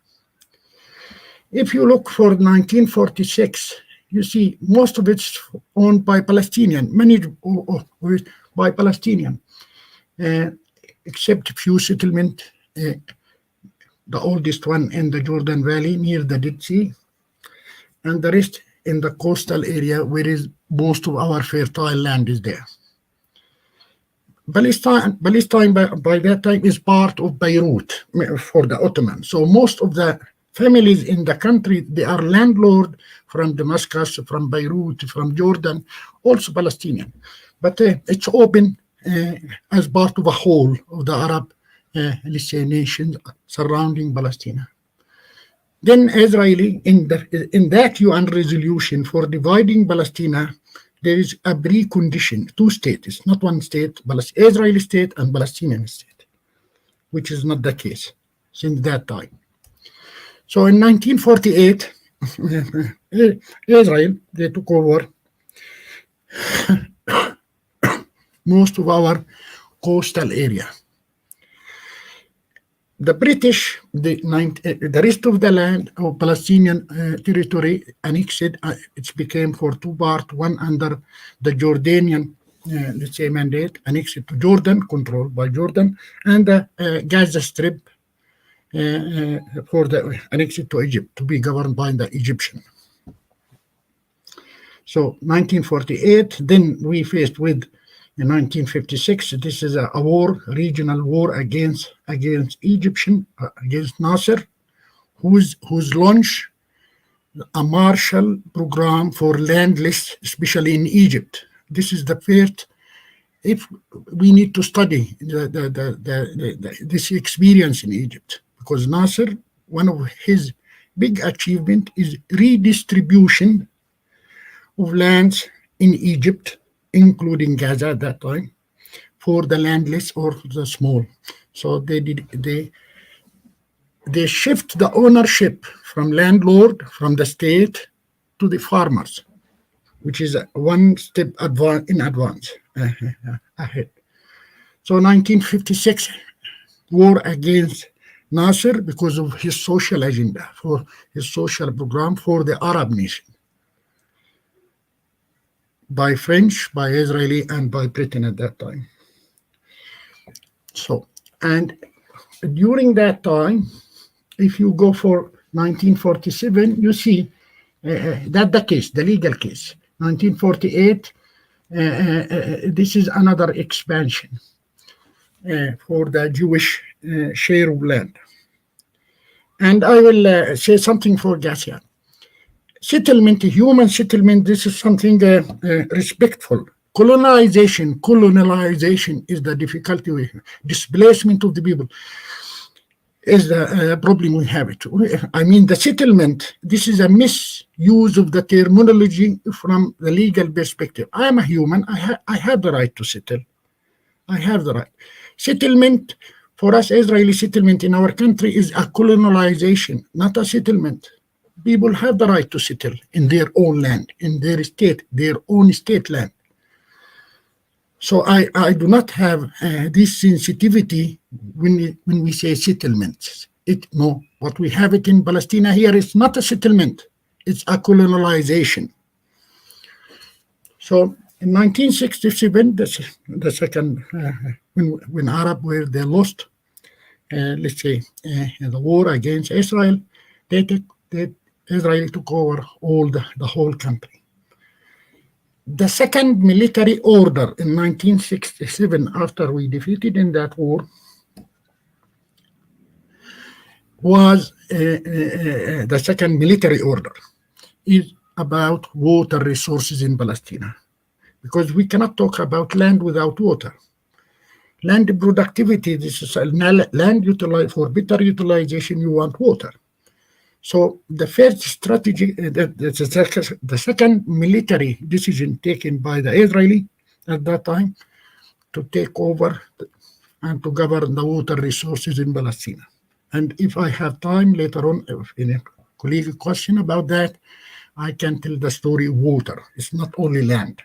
If you look for 1946, you see most of it's owned by Palestinian, many by Palestinian, except a few settlements, the oldest one in the Jordan Valley near the Dead Sea, and the rest in the coastal area where is most of our fertile land is there. Palestine by that time is part of Beirut for the Ottoman. So most of the families in the country, they are landlord from Damascus, from Beirut, from Jordan, also Palestinian. But it's open as part of a whole of the Arab, let's say, nations surrounding Palestine. Then Israeli, in that UN resolution for dividing Palestine, there is a precondition, two states, not one state, Israeli state and Palestinian state, which is not the case since that time. So in 1948, Israel, they took over most of our coastal area. The British, the rest of the land of Palestinian territory annexed, it became for two parts, one under the Jordanian, let's say, mandate, annexed to Jordan, controlled by Jordan, and the Gaza Strip for the annexed to Egypt, to be governed by the Egyptian. So 1948, then we faced with in 1956, this is a war, regional war against Egyptian, against Nasser, who's launched a Marshall program for landless, especially in Egypt. This is the first. If we need to study this experience in Egypt, because Nasser, one of his big achievement is redistribution of lands in Egypt, including Gaza at that time, for the landless or the small. So they shift the ownership from landlord, from the state, to the farmers, which is one step in advance, ahead. So 1956, war against Nasser because of his social agenda, for his social program for the Arab nation, by French, by Israeli, and by Britain at that time. So, and during that time, if you go for 1947, you see that the case, the legal case. 1948, this is another expansion for the Jewish share of land. And I will say something for Gassia. Settlement, human settlement, this is something respectful. Colonization is the difficulty we have. Displacement of the people is the problem we have. I mean, the settlement, this is a misuse of the terminology from the legal perspective. I am a human. I have the right to settle. I have the right. Settlement, for us, Israeli settlement in our country is a colonization, not a settlement. People have the right to settle in their own land, in their state, their own state land. So I do not have this sensitivity when we say settlements. No, what we have it in Palestine here is not a settlement, it's a colonization. So in 1967, the second, when Arab were they lost, let's say, the war against Israel, Israel took over the whole country. The second military order in 1967, after we defeated in that war, was the second military order is about water resources in Palestine, because we cannot talk about land without water. Land productivity, this is land for better utilization, you want water. So the first strategy, the second military decision taken by the Israeli at that time to take over and to govern the water resources in Palestine. And if I have time later on, if any colleague question about that, I can tell the story of water. It's not only land.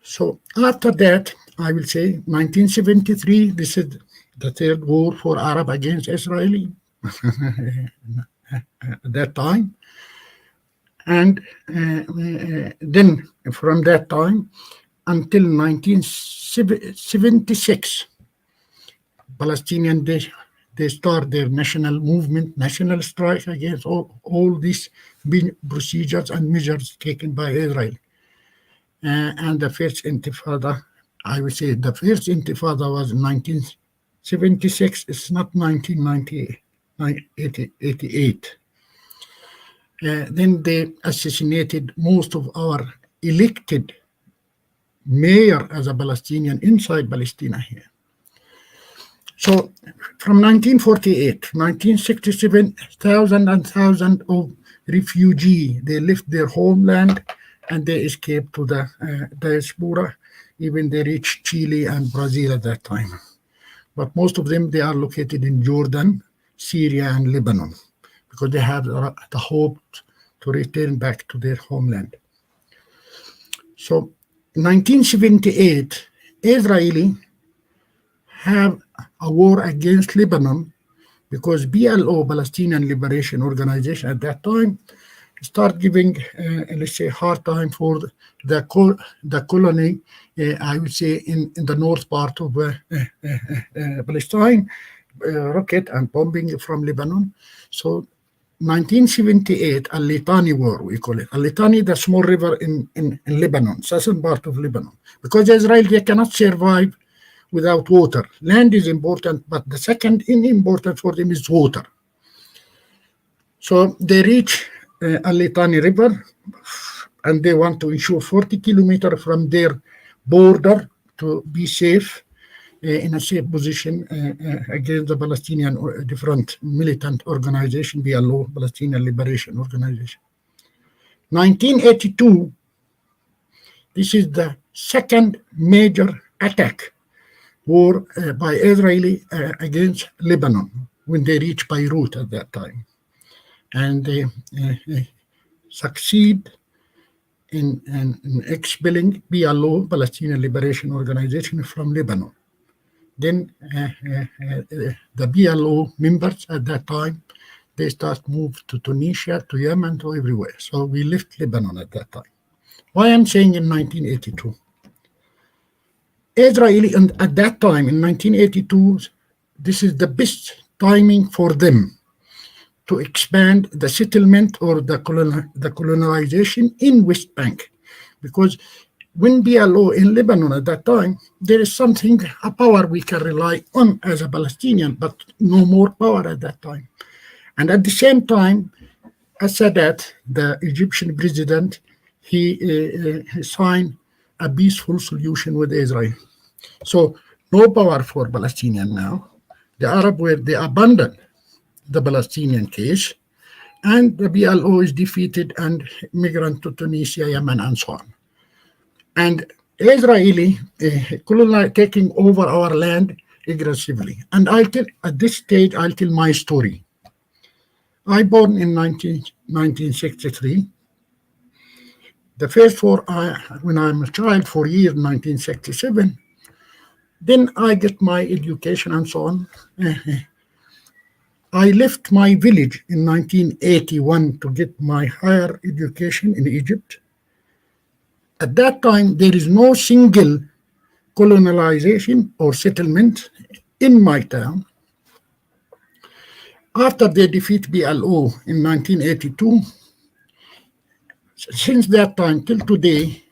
So after that, I will say 1973, this is the third war for Arab against Israeli. At that time, and then from that time until 1976, Palestinian they start their national movement, national strike against all these procedures and measures taken by Israel. And the first intifada, I would say the first intifada was in 1976. It's not 1998. 88. Then they assassinated most of our elected mayor as a Palestinian inside Palestine here. So from 1948 to 1967, thousands of refugees, they left their homeland and they escaped to the diaspora. Even they reached Chile and Brazil at that time. But most of them, they are located in Jordan, Syria, and Lebanon, because they have the hope to return back to their homeland. So, 1978, Israeli have a war against Lebanon because PLO, Palestinian Liberation Organization, at that time, start giving, let's say, hard time for the colony, I would say, in the north part of Palestine, rocket and bombing from Lebanon. So 1978, Al-Litani War, we call it. Al-Litani, the small river in Lebanon, southern part of Lebanon. Because Israel, they cannot survive without water. Land is important, but the second important for them is water. So they reach Al-Litani River, and they want to ensure 40 kilometers from their border to be safe, in a safe position against the Palestinian or different militant organization, PLO, Palestinian Liberation Organization. 1982, this is the second major attack war by Israeli against Lebanon when they reach Beirut at that time. And they succeed in expelling PLO, Palestinian Liberation Organization, from Lebanon. Then the PLO members at that time, they start move to Tunisia, to Yemen, to everywhere. So we left Lebanon at that time. Why I'm saying in 1982? Israeli, and at that time in 1982, this is the best timing for them to expand the settlement or the colonization in West Bank, because when PLO in Lebanon at that time, there is something, a power we can rely on as a Palestinian, but no more power at that time. And at the same time, Sadat, the Egyptian president, he signed a peaceful solution with Israel. So no power for Palestinian now. The Arab were, they abandoned the Palestinian case, and the PLO is defeated and migrant to Tunisia, Yemen, and so on. And Israeli taking over our land aggressively. And at this stage, I'll tell my story. I born in 1963. The first war, when I'm a child, 4 years, 1967. Then I get my education and so on. I left my village in 1981 to get my higher education in Egypt. At that time, there is no single colonization or settlement in my town. After they defeat PLO in 1982, since that time till today,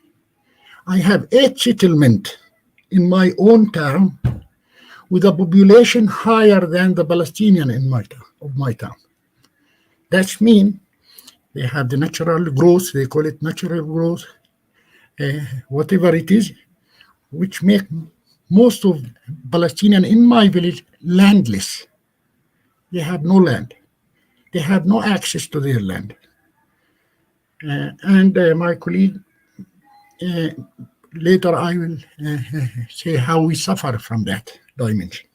I have 8 settlements in my own town with a population higher than the Palestinian in my town. That means they have the natural growth, they call it natural growth, whatever it is, which make most of Palestinian in my village landless. They have no land. They have no access to their land. And my colleague, later I will say how we suffer from that dimension.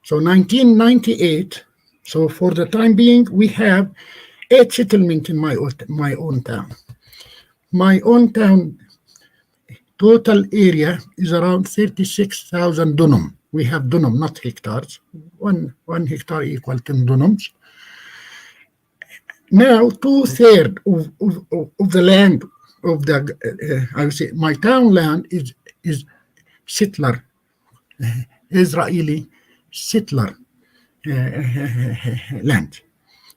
So 1998, so for the time being, we have 8 settlements in my own town. My own town total area is around 36,000 dunum. We have dunum, not hectares. One hectare equal 10 dunums. Now, 2/3 of the land of the, I would say, my town land is settler, Israeli settler land.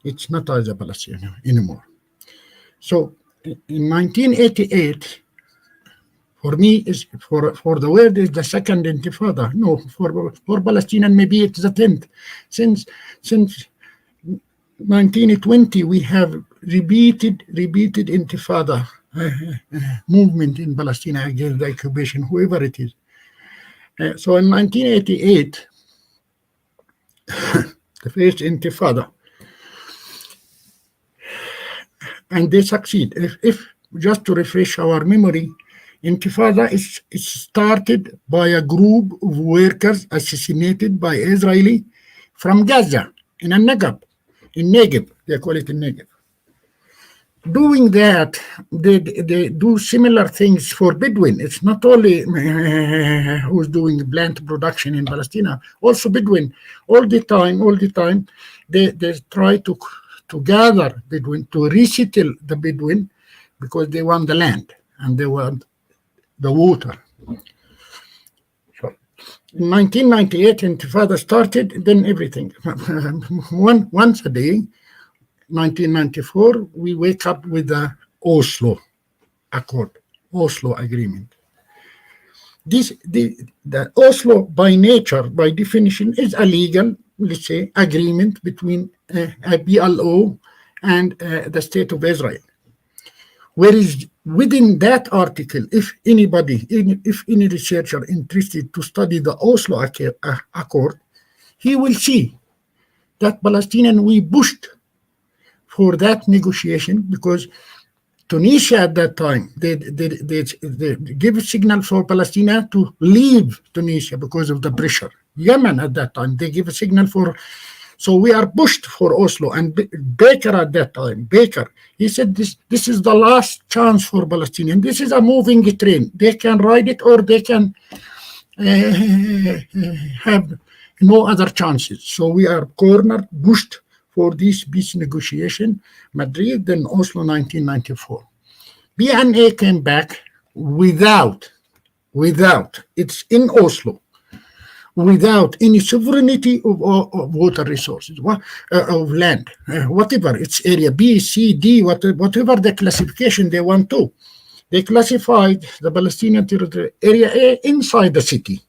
It's not as a Palestinian anymore. So in 1988, for me, is for the world is the second intifada. No, for Palestinian maybe it's the 10th. Since 1920, we have repeated intifada movement in Palestine against the occupation, whoever it is. So in 1988, the first intifada, and they succeed. If just to refresh our memory, intifada is started by a group of workers assassinated by Israeli from Gaza in Negev, they call it in Negev. Doing that, they do similar things for Bedouin. It's not only who's doing plant production in Palestine, also Bedouin. All the time, they try to gather Bedouin, to resettle the Bedouin, because they want the land and they want the water. So in 1998, Intifada started, then everything. Once a day, 1994, we wake up with the Oslo Accord, Oslo Agreement. The Oslo, by nature, by definition, is a legal, let's say, agreement between a PLO and the State of Israel. Whereas within that article, if any researcher interested to study the Oslo Accord, he will see that Palestinian, we pushed for that negotiation, because Tunisia at that time, they give a signal for Palestine to leave Tunisia because of the pressure. Yemen at that time, they give a signal for, so we are pushed for Oslo. And Baker at that time, he said this is the last chance for Palestinians. This is a moving train. They can ride it or they can have no other chances. So we are cornered, pushed for this peace negotiation, Madrid, then Oslo 1994. BNA came back without, it's in Oslo, without any sovereignty of water resources, of land, whatever, it's area B, C, D, whatever the classification they want to. They classified the Palestinian territory area A inside the city,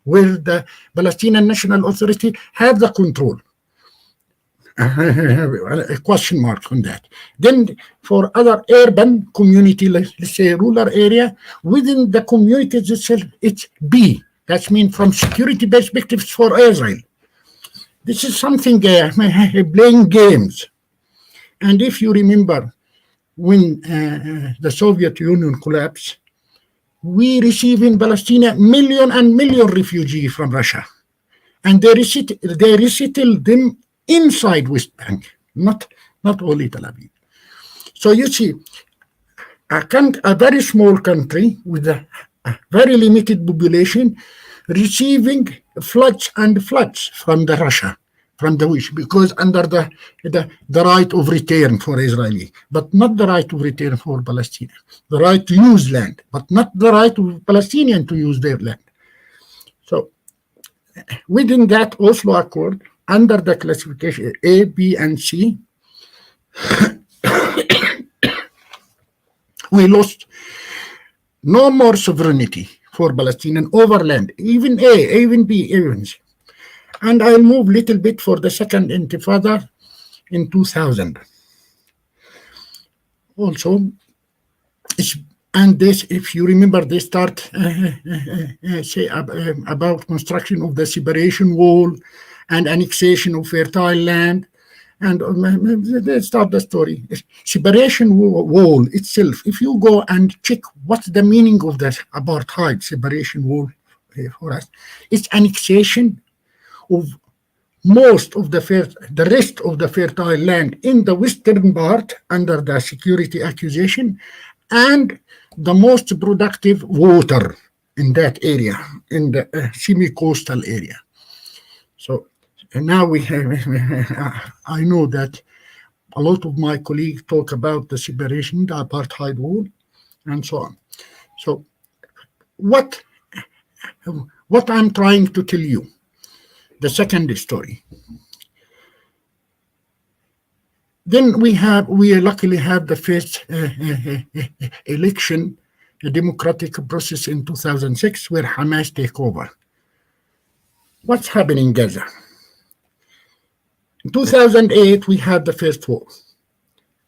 where the Palestinian National Authority have the control. A question mark on that. Then for other urban community, let's say rural area, within the communities itself, it's B. That means from security perspectives for Israel. This is something playing games. And if you remember, when the Soviet Union collapsed, we received in Palestine million and million refugees from Russia. And they resettled them inside West Bank, not only Tel Aviv. So you see, a very small country with a very limited population receiving floods from the Russia, from the wish, because under the right of return for Israeli, but not the right of return for Palestinian. The right to use land, but not the right of Palestinian to use their land. So within that Oslo Accord, under the classification A, B, and C, we lost no more sovereignty for Palestinian over land, even A, even B, even C. And I'll move a little bit for the second intifada in 2000. Also, and this, if you remember, they start say about construction of the separation wall and annexation of fertile land. And they start the story. Separation wall itself, if you go and check what's the meaning of that apartheid separation wall for us, it's annexation of most of the rest of the fertile land in the western part under the security accusation, and the most productive water in that area, in the semi-coastal area. So now we have, I know that a lot of my colleagues talk about the separation, the apartheid wall, and so on. So what I'm trying to tell you, the second story. Then we luckily have the first election, a democratic process in 2006, where Hamas take over. What's happening in Gaza? In 2008, we had the first war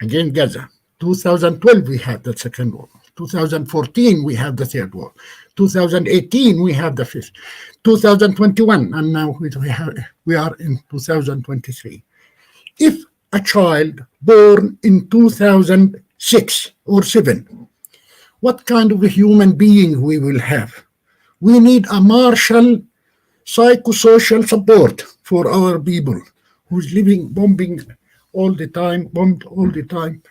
against Gaza. 2012, we had the second war. 2014, we have the third war. 2018, we have the fifth. 2021, and now we are in 2023. If a child born in 2006 or 7, what kind of a human being we will have? We need a Marshall psychosocial support for our people who's living bombed all the time.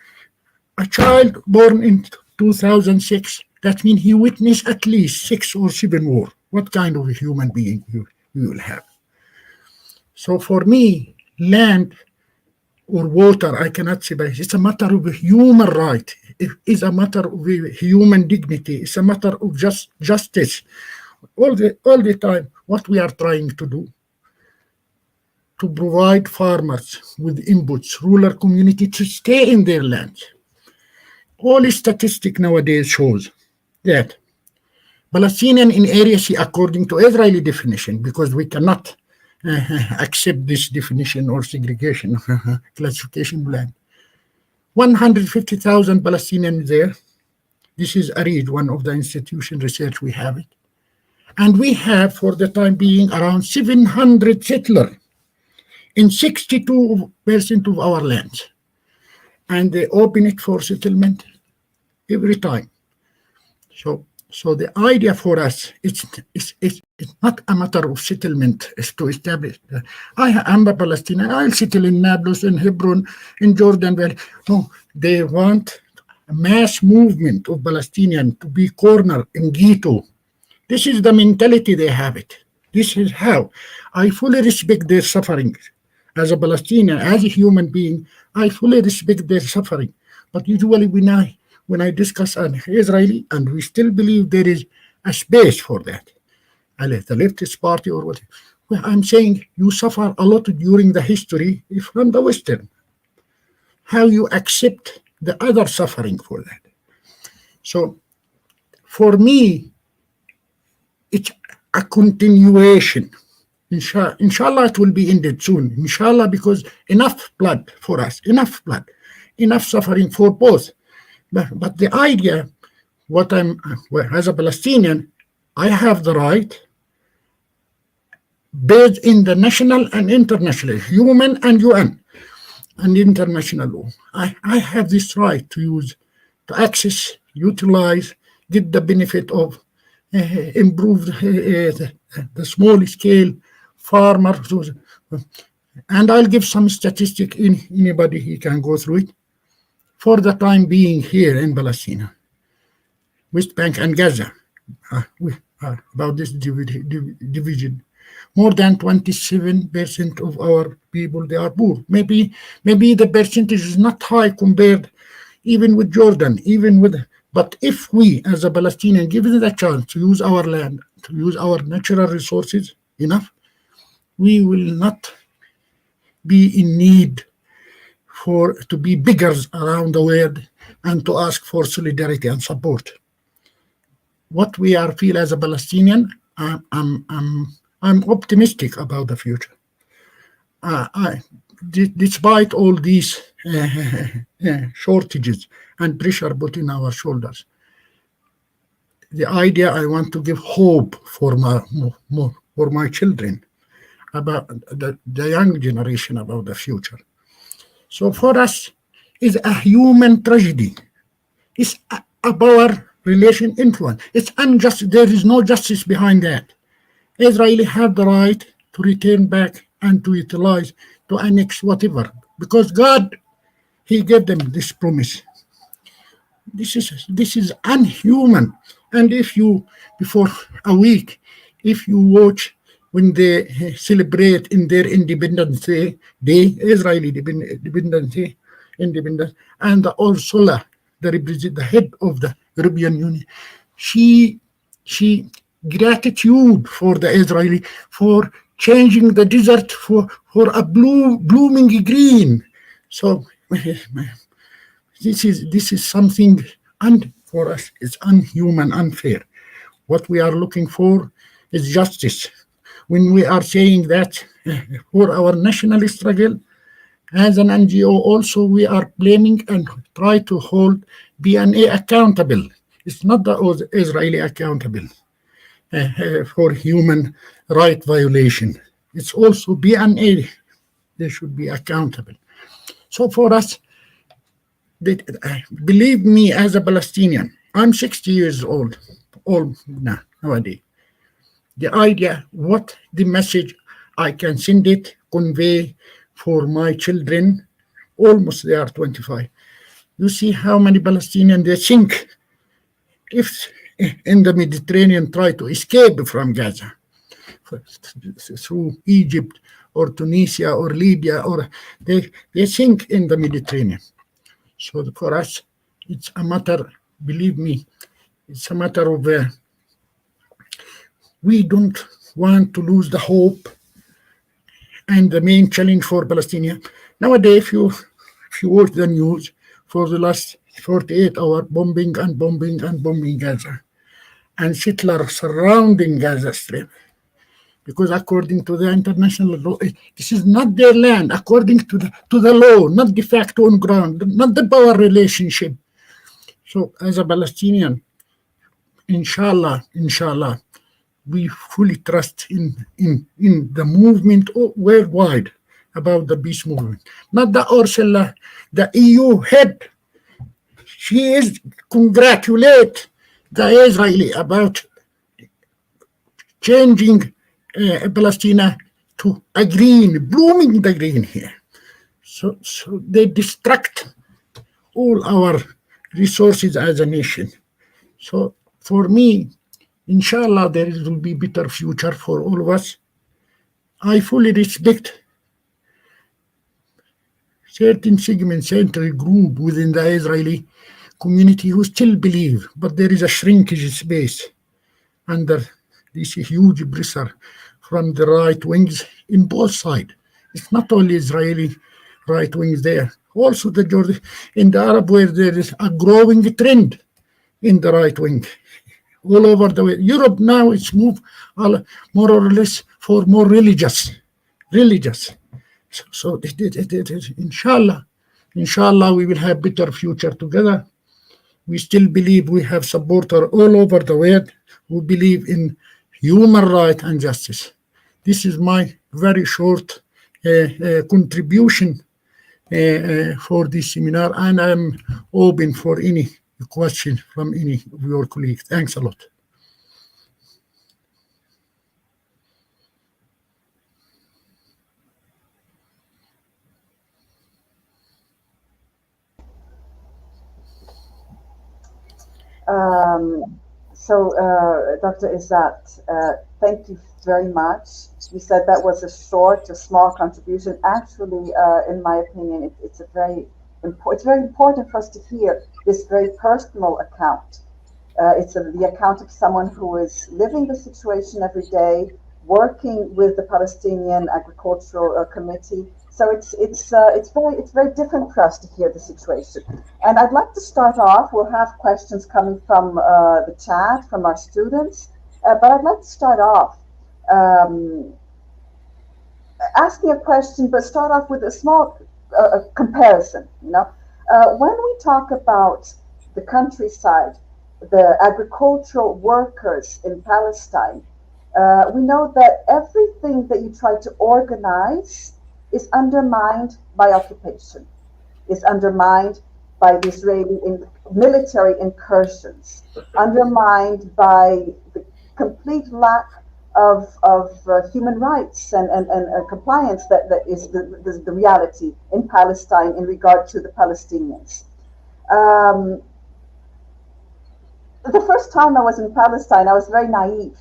A child born in 2006, that means he witnessed at least 6 or 7 wars. What kind of a human being we will have? So for me, land or water, I cannot say, but it's a matter of a human right. It's a matter of human dignity. It's a matter of justice. All the time, what we are trying to do, to provide farmers with inputs, rural community to stay in their lands. All statistic nowadays shows that Palestinian in Area C, according to Israeli definition, because we cannot accept this definition or segregation, classification of land, 150,000 Palestinians there. This is ARID, one of the institution research we have it. And we have, for the time being, around 700 settlers in 62% of our lands. And they open it for settlement every time. So the idea for us, it's not a matter of settlement, it's to establish. I am a Palestinian, I'll settle in Nablus, in Hebron, in Jordan Valley. No, they want a mass movement of Palestinians to be cornered in ghetto, This is the mentality they have it. This is how I fully respect their suffering. As a Palestinian, as a human being, I fully respect their suffering. But usually when I discuss an Israeli, and we still believe there is a space for that, the leftist party or what, well, I'm saying you suffer a lot during the history from the Western. How you accept the other suffering for that. So for me, it's a continuation. Inshallah, it will be ended soon. Inshallah, because enough blood for us, enough blood, enough suffering for both. But the idea, as a Palestinian, I have the right, based in the national and international, human and UN, and international law. I have this right to access, utilize, get the benefit of improve the small scale farmers. And I'll give some statistic in anybody he can go through it. For the time being here in Palestine, West Bank and Gaza, about this division, more than 27% of our people, they are poor. Maybe the percentage is not high compared even with Jordan, but if we as a Palestinian given the chance to use our land, to use our natural resources enough, we will not be in need to be beggars around the world and to ask for solidarity and support. What we feel as a Palestinian, I'm optimistic about the future. Despite all these shortages and pressure put in our shoulders, the idea I want to give hope for my children, about the young generation, about the future. So for us, it's a human tragedy. It's a power relation influence. It's unjust. There is no justice behind that. Israeli have the right to return back and to utilize, to annex whatever, because God, He gave them this promise. This is unhuman. And if you, before a week, if you watch when they celebrate in their Independence Day, Israeli Independence Day, and the Ursula, the head of the European Union, she gratitude for the Israeli for changing the desert for a blooming green. So this is something, and for us it's unhuman, unfair. What we are looking for is justice. When we are saying that for our national struggle, as an NGO also we are blaming and try to hold BNA accountable. It's not the Israeli accountable for human right violation. It's also BNA. They should be accountable. So for us, believe me, as a Palestinian, I'm 60 years old nowadays. The idea, what the message I can send it, convey for my children, almost they are 25. You see how many Palestinians they think if in the Mediterranean try to escape from Gaza through Egypt or Tunisia or Libya, or they think in the Mediterranean. So for us, it's a matter, believe me, it's a matter of we don't want to lose the hope. And the main challenge for Palestinians nowadays, if you watch the news for the last 48 hours, bombing Gaza, and settlers surrounding Gaza Strip, because according to the international law, this is not their land. According to the law, not de facto on ground, not the power relationship. So as a Palestinian, inshallah, we fully trust in the movement worldwide about the peace movement. Not the Ursula, the EU head. She is congratulate the Israeli about changing Palestine to a green, blooming the green here. So they destruct all our resources as a nation. So for me, Inshallah, there will be better future for all of us. I fully respect certain segment, certain group within the Israeli community who still believe, but there is a shrinkage space under this huge pressure from the right wings in both sides. It's not only Israeli right wings there, also the Jordan in the Arab world there is a growing trend in the right wing. All over the world. Europe now it's moved more or less for more religious. So inshallah, we will have better future together. We still believe we have supporters all over the world who believe in human rights and justice. This is my very short contribution for this seminar, and I'm open for any question from any of your colleagues. Thanks a lot. Dr. Izzat, thank you very much. You said that was a small contribution. Actually, in my opinion, it's very important for us to hear this very personal account. It's the account of someone who is living the situation every day, working with the Palestinian Agricultural Committee. So it's very different for us to hear the situation. And I'd like to start off. We'll have questions coming from the chat from our students, but I'd like to start off asking a question, but start off with a small comparison. When we talk about the countryside, the agricultural workers in Palestine, we know that everything that you try to organize is undermined by occupation, is undermined by the Israeli military incursions, undermined by the complete lack of human rights and compliance that is the reality in Palestine in regard to the Palestinians. The first time I was in Palestine, I was very naive,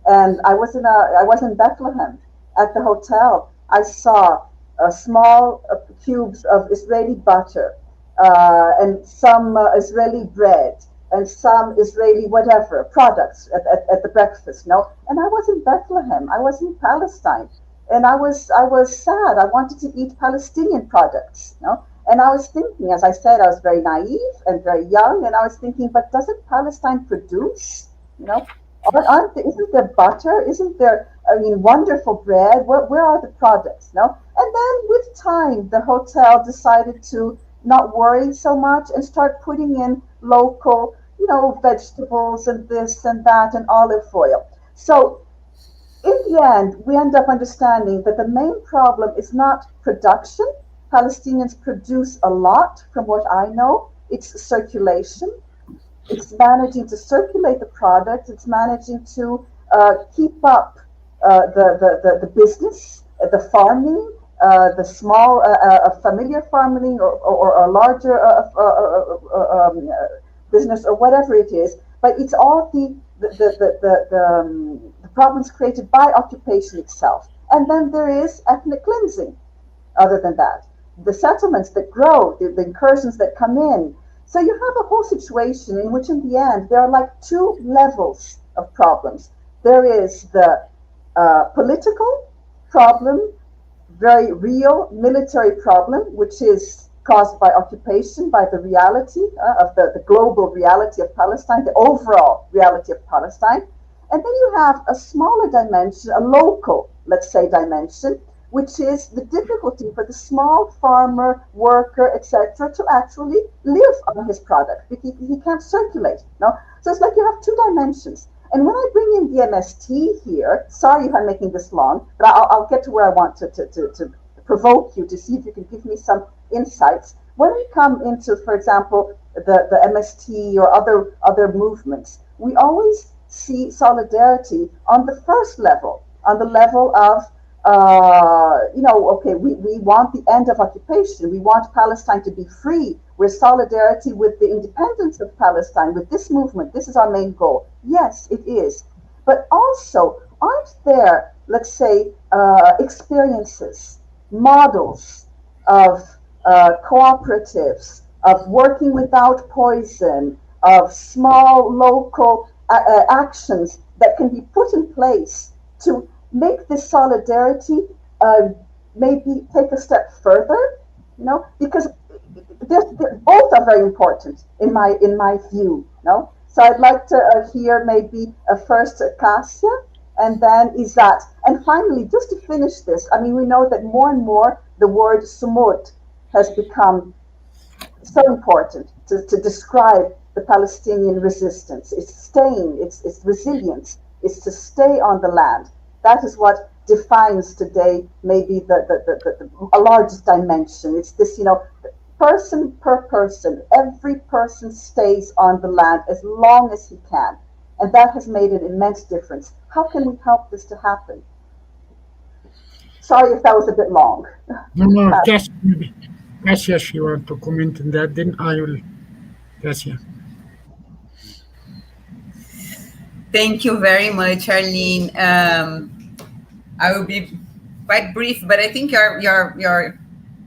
and I was in Bethlehem at the hotel. I saw small cubes of Israeli butter and some Israeli bread and some Israeli whatever products at the breakfast. And I was in Bethlehem. I was in Palestine, and I was sad. I wanted to eat Palestinian products. And I was thinking, as I said, I was very naive and very young, and I was thinking, but doesn't Palestine produce? Isn't there butter? Isn't there, wonderful bread? Where are the products? And then with time, the hotel decided to not worry so much and start putting in local, vegetables and this and that and olive oil. So in the end, we end up understanding that the main problem is not production. Palestinians produce a lot, from what I know. It's circulation. It's managing to circulate the product. It's managing to keep up the business, the farming, the small familiar farming or a larger business or whatever it is. But it's all the problems created by occupation itself. And then there is ethnic cleansing. Other than that, the settlements that grow, the incursions that come in. So you have a whole situation in which, in the end, there are like two levels of problems. There is the political problem, very real military problem, which is caused by occupation, by the reality of the global reality of Palestine, the overall reality of Palestine. And then you have a smaller dimension, a local, let's say, dimension, which is the difficulty for the small farmer, worker, etc., to actually live on his product because he can't circulate. So it's like you have two dimensions. And when I bring in the MST here, sorry if I'm making this long, but I'll get to where I want to provoke you to see if you can give me some insights. When we come into, for example, the MST or other movements, we always see solidarity on the first level, on the level of we want the end of occupation. We want Palestine to be free. We're solidarity with the independence of Palestine, with this movement. This is our main goal. Yes, it is. but also, aren't there, let's say, experiences, models of cooperatives, of working without poison, of small local actions that can be put in place to make this solidarity maybe take a step further, because both are very important in my view, So I'd like to hear maybe first Cassia and then Izat. And finally, just to finish this, I mean, we know that more and more the word sumud has become so important to describe the Palestinian resistance. It's staying, it's resilience, it's to stay on the land. That is what defines today maybe a largest dimension. It's this, person per person. Every person stays on the land as long as he can. And that has made an immense difference. How can we help this to happen? Sorry if that was a bit long. No, just maybe. Cassia, if you want to comment on that, then I will. Cassia. Thank you very much, Arlene. I will be quite brief, but I think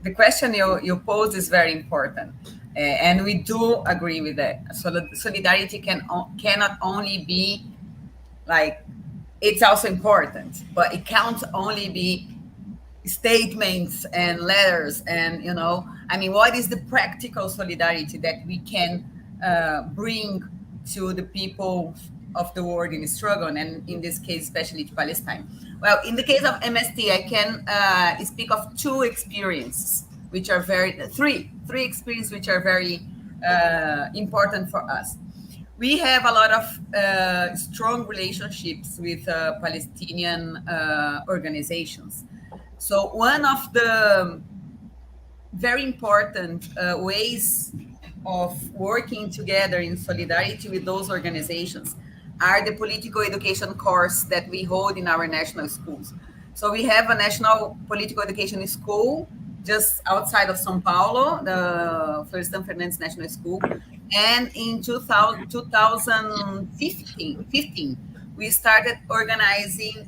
the question you posed is very important, and we do agree with that. So solidarity cannot only be like, it's also important, but it can't only be statements and letters and what is the practical solidarity that we can bring to the people of the world in struggle, and in this case especially to Palestine. Well, in the case of MST, I can speak of three experiences which are very important for us. We have a lot of strong relationships with Palestinian organizations. So one of the very important ways of working together in solidarity with those organizations are the political education course that we hold in our national schools. So we have a national political education school just outside of São Paulo, the Florestan Fernandes National School. And in 2015, we started organizing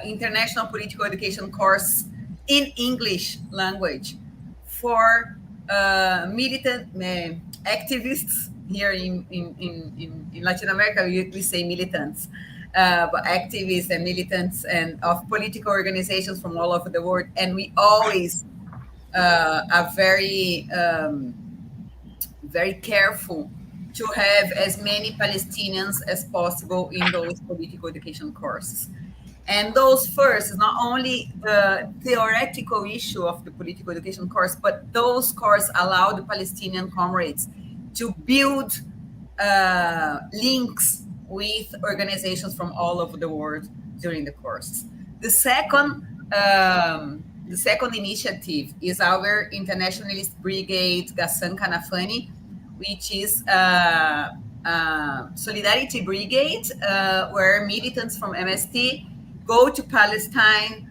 international political education course in English language for militant activists. Here in Latin America, we say militants, but activists and militants and of political organizations from all over the world. And we always are very, very careful to have as many Palestinians as possible in those political education courses. And those first is not only the theoretical issue of the political education course, but those courses allow the Palestinian comrades to build links with organizations from all over the world during the course. The second initiative is our internationalist brigade, Gassan Kanafani, which is a solidarity brigade where militants from MST go to Palestine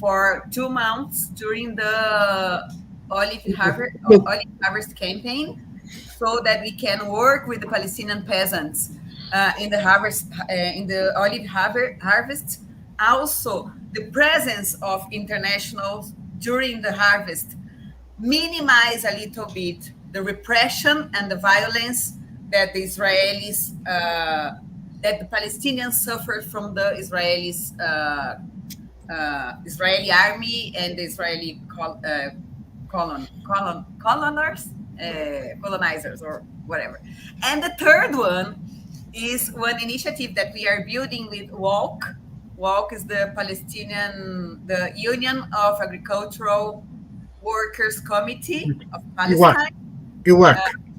for 2 months during the olive harvest campaign, so that we can work with the Palestinian peasants in the olive harvest. Also, the presence of internationals during the harvest minimize a little bit the repression and the violence that the Israelis, that the Palestinians suffered from the Israelis, Israeli army and the Israeli colonizers or whatever. And the third one is one initiative that we are building with WALC. WALC is the Union of Agricultural Workers Committee of Palestine.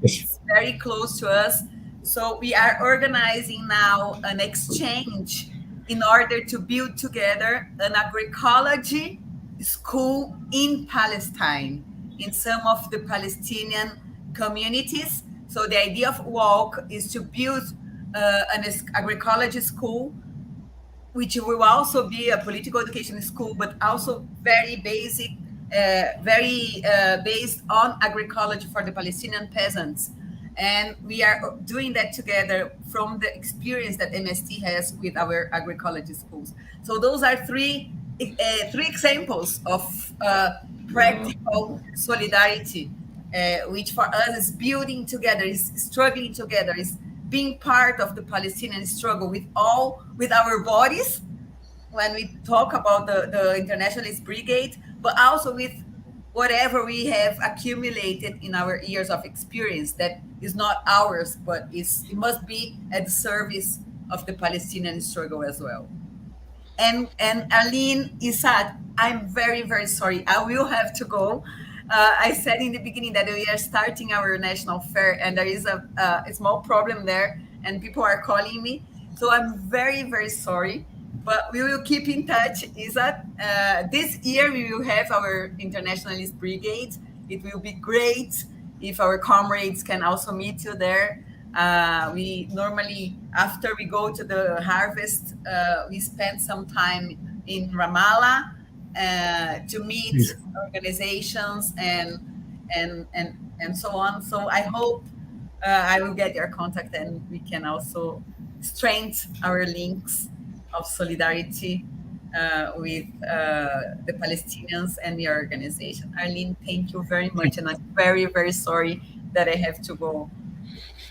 It's very close to us. So we are organizing now an exchange in order to build together an agroecology school in Palestine, in some of the Palestinian communities. So the idea of WALC is to build an agroecology school, which will also be a political education school, but also very basic, based on agroecology for the Palestinian peasants. And we are doing that together from the experience that MST has with our agroecology schools. So those are three examples of practical solidarity, which for us is building together, is struggling together, is being part of the Palestinian struggle with our bodies when we talk about the Internationalist Brigade, but also with whatever we have accumulated in our years of experience that is not ours, but it must be at the service of the Palestinian struggle as well. And Aline, Isad, I'm very, very sorry. I will have to go. I said in the beginning that we are starting our national fair, and there is a small problem there, and people are calling me. So I'm very, very sorry. But we will keep in touch, Isad. This year we will have our Internationalist Brigade. It will be great if our comrades can also meet you there. We normally, after we go to the harvest, we spend some time in Ramallah to meet organizations and so on. So I hope I will get your contact and we can also strengthen our links of solidarity with the Palestinians and the organization. Arlene, thank you very much. And I'm very, very sorry that I have to go.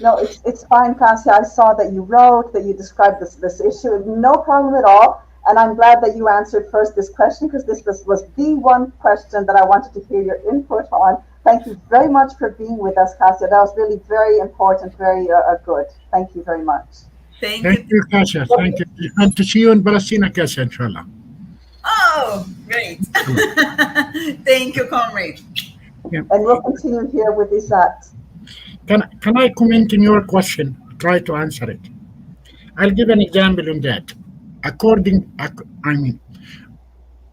No, it's fine, Cassia. I saw that you wrote, that you described this issue. No problem at all. And I'm glad that you answered first this question, because this was the one question that I wanted to hear your input on. Thank you very much for being with us, Cassia. That was really very important, very good. Thank you very much. Thank you, Cassia. Thank you. And to see you in Palestine, Cassia, inshallah. Oh, great. Thank you, comrade. Yeah. And we'll continue here with Isat. Can I comment on your question? Try to answer it. I'll give an example on that.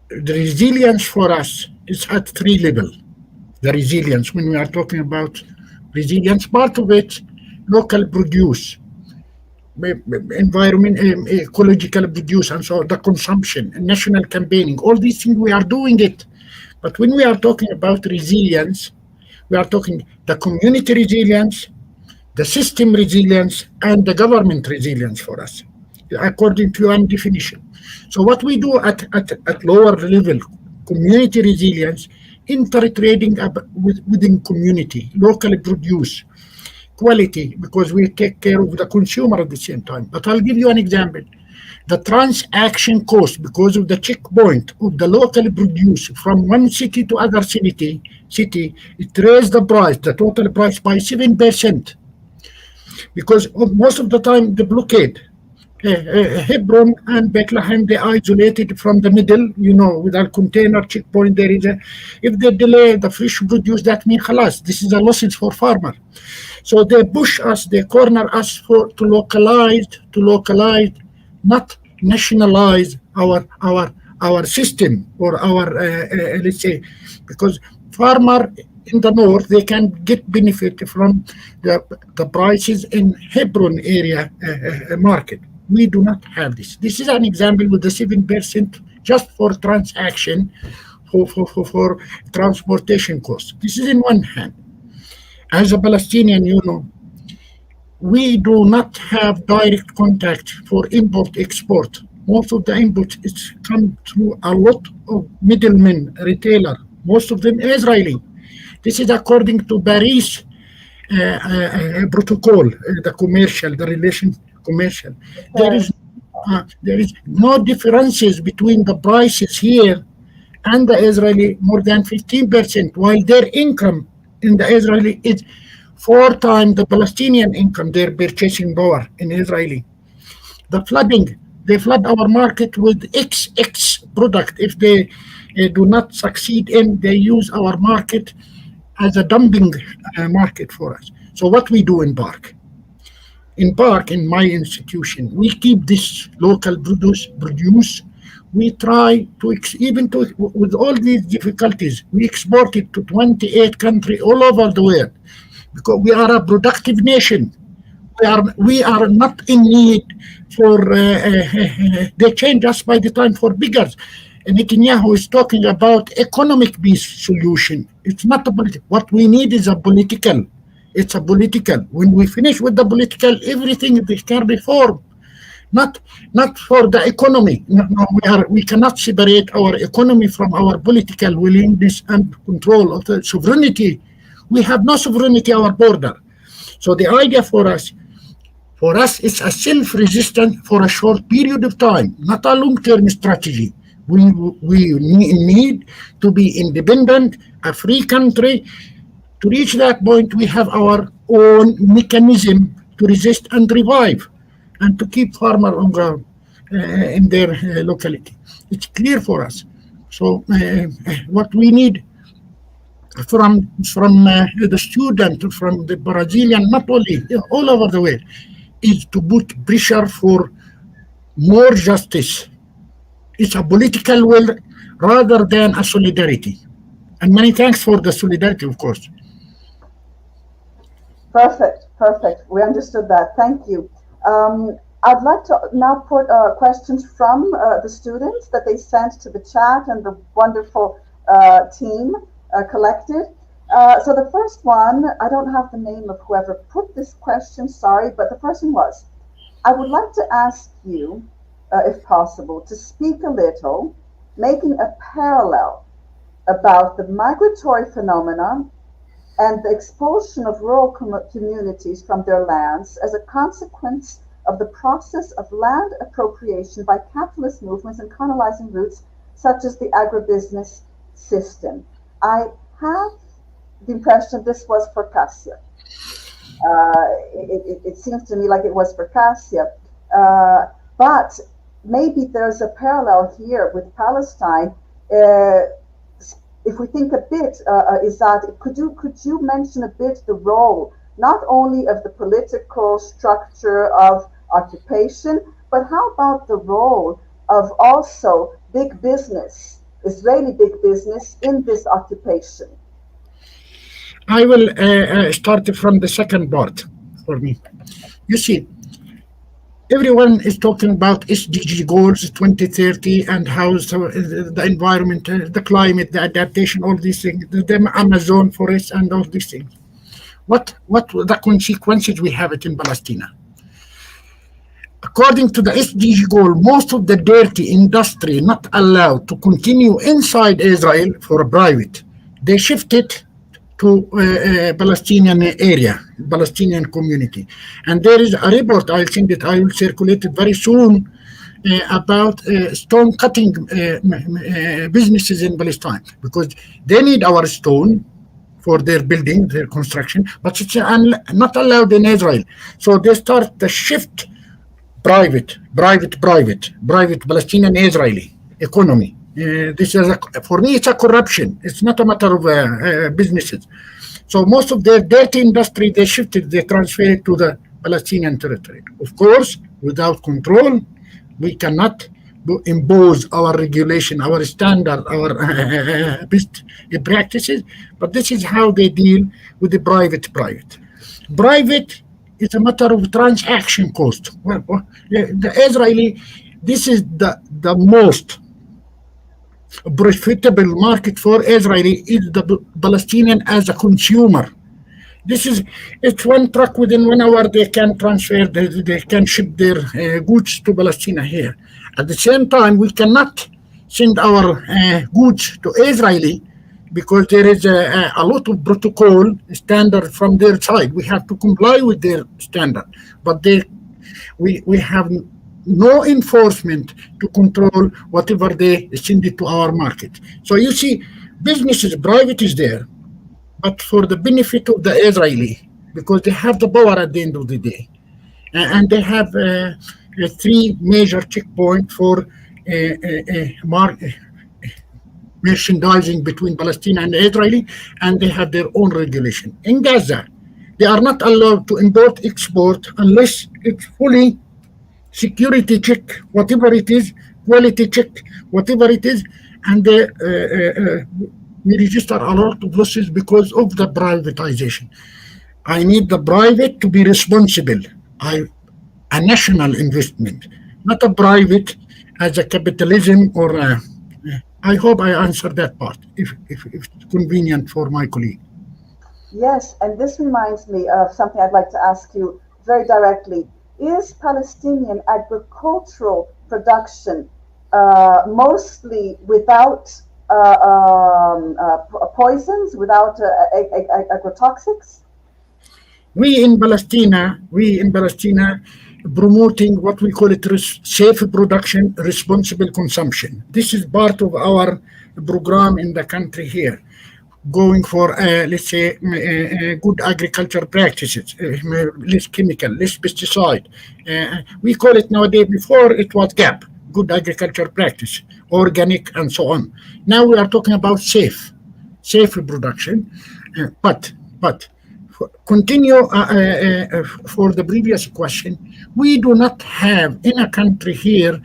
The resilience for us is at 3 levels. The resilience, when we are talking about resilience, part of it, local produce, environment, ecological produce, and so the consumption, national campaigning, all these things we are doing it. But when we are talking about resilience, we are talking the community resilience, the system resilience, and the government resilience for us, according to your definition. So what we do at lower level, community resilience, inter-trading within community, local produce, quality, because we take care of the consumer at the same time. But I'll give you an example. The transaction cost, because of the checkpoint of the local produce from one city to other city, it raised the price, the total price, by 7%. Because most of the time the blockade, Hebron and Bethlehem, they isolated from the middle, with a container checkpoint. There is if they delay the fresh produce, that means khalas, this is a loss for farmer. So they push us, they corner us to localize, not nationalize our system or our let's say, because farmer in the north, they can get benefit from the prices in Hebron area market. We do not have this. This is an example with the 7% just for transaction for transportation costs. This is in one hand. As a Palestinian, we do not have direct contact for import-export. Most of the imports come through a lot of middlemen, retailer, most of them Israeli. This is according to Paris protocol, the relation commercial. There is no differences between the prices here and the Israeli, more than 15%, while their income in the Israeli is 4 times the Palestinian income, their purchasing power in Israeli. The flooding, they flood our market with XX product. If they do not succeed they use our market as a dumping market for us. So what we do in Park? In my institution, we keep this local produce. We try to, with all these difficulties, we export it to 28 countries all over the world, because we are a productive nation. We are not in need for, they change us by the time for beggars. And Netanyahu is talking about economic peace solution. It's not a political. What we need is a political It's a political. When we finish with the political, everything they can reform. Not for the economy. No, we cannot separate our economy from our political willingness and control of the sovereignty. We have no sovereignty our border. So the idea for us, it's a self-resistance for a short period of time, not a long-term strategy. We need to be independent, a free country. To reach that point, we have our own mechanism to resist and revive, and to keep farmers on ground in their locality. It's clear for us. So what we need from the student, from the Brazilian, not only, all over the world, is to put pressure for more justice. It's a political will rather than a solidarity. And many thanks for the solidarity, of course. Perfect. We understood that. Thank you. I'd like to now put questions from the students that they sent to the chat and the wonderful team collected. So the first one, I don't have the name of whoever put this question, sorry, but the person was, I would like to ask you, if possible, to speak a little, making a parallel about the migratory phenomena and the expulsion of rural communities from their lands as a consequence of the process of land appropriation by capitalist movements and colonizing routes such as the agribusiness system. I have the impression this was for Cassia. It seems to me like it was for Cassia. But maybe there's a parallel here with Palestine. If we think a bit, Izad, could you mention a bit the role, not only of the political structure of occupation, but how about the role of also big business, Israeli big business in this occupation? I will start from the second part for me. You see, everyone is talking about SDG goals 2030 and how the environment, the climate, the adaptation, all these things, the Amazon forest and all these things. What the consequences we have it in Palestine? According to the SDG goal, most of the dirty industry not allowed to continue inside Israel for a private. They shifted to Palestinian area, Palestinian community. And there is a report, I think that I will circulate it very soon, about stone cutting businesses in Palestine, because they need our stone for their building, their construction, but it's not allowed in Israel. So they start the shift private Palestinian Israeli economy. This is for me, it's a corruption. It's not a matter of businesses. So most of their dirty industry, they transferred it to the Palestinian territory. Of course, without control, we cannot impose our regulation, our standard, our best practices. But this is how they deal with the private. Private is a matter of transaction cost. Well, the Israeli, this is the most profitable market for Israeli is the Palestinian as a consumer. It's one truck within 1 hour they can transfer, they can ship their goods to Palestine here. At the same time, we cannot send our goods to Israeli because there is a lot of protocol standard from their side. We have to comply with their standard, but we have no enforcement to control whatever they send it to our market. So you see, businesses, private is there, but for the benefit of the Israeli, because they have the power at the end of the day. And they have 3 major checkpoints for merchandising between Palestine and Israeli, and they have their own regulation. In Gaza, they are not allowed to import, export, unless it's fully security check, whatever it is, quality check, whatever it is, and we register a lot of losses because of the privatization. I need the private to be responsible. A national investment, not a private as a capitalism or I hope I answered that part, if it's convenient for my colleague. Yes, and this reminds me of something I'd like to ask you very directly. Is Palestinian agricultural production mostly without poisons, without agrotoxics? We in Palestina, promoting what we call it safe production, responsible consumption. This is part of our program in the country here, going for, let's say, good agriculture practices, less chemical, less pesticide. We call it nowadays, before it was GAP, good agriculture practice, organic and so on. Now we are talking about safe production, but continue for the previous question. We do not have in a country here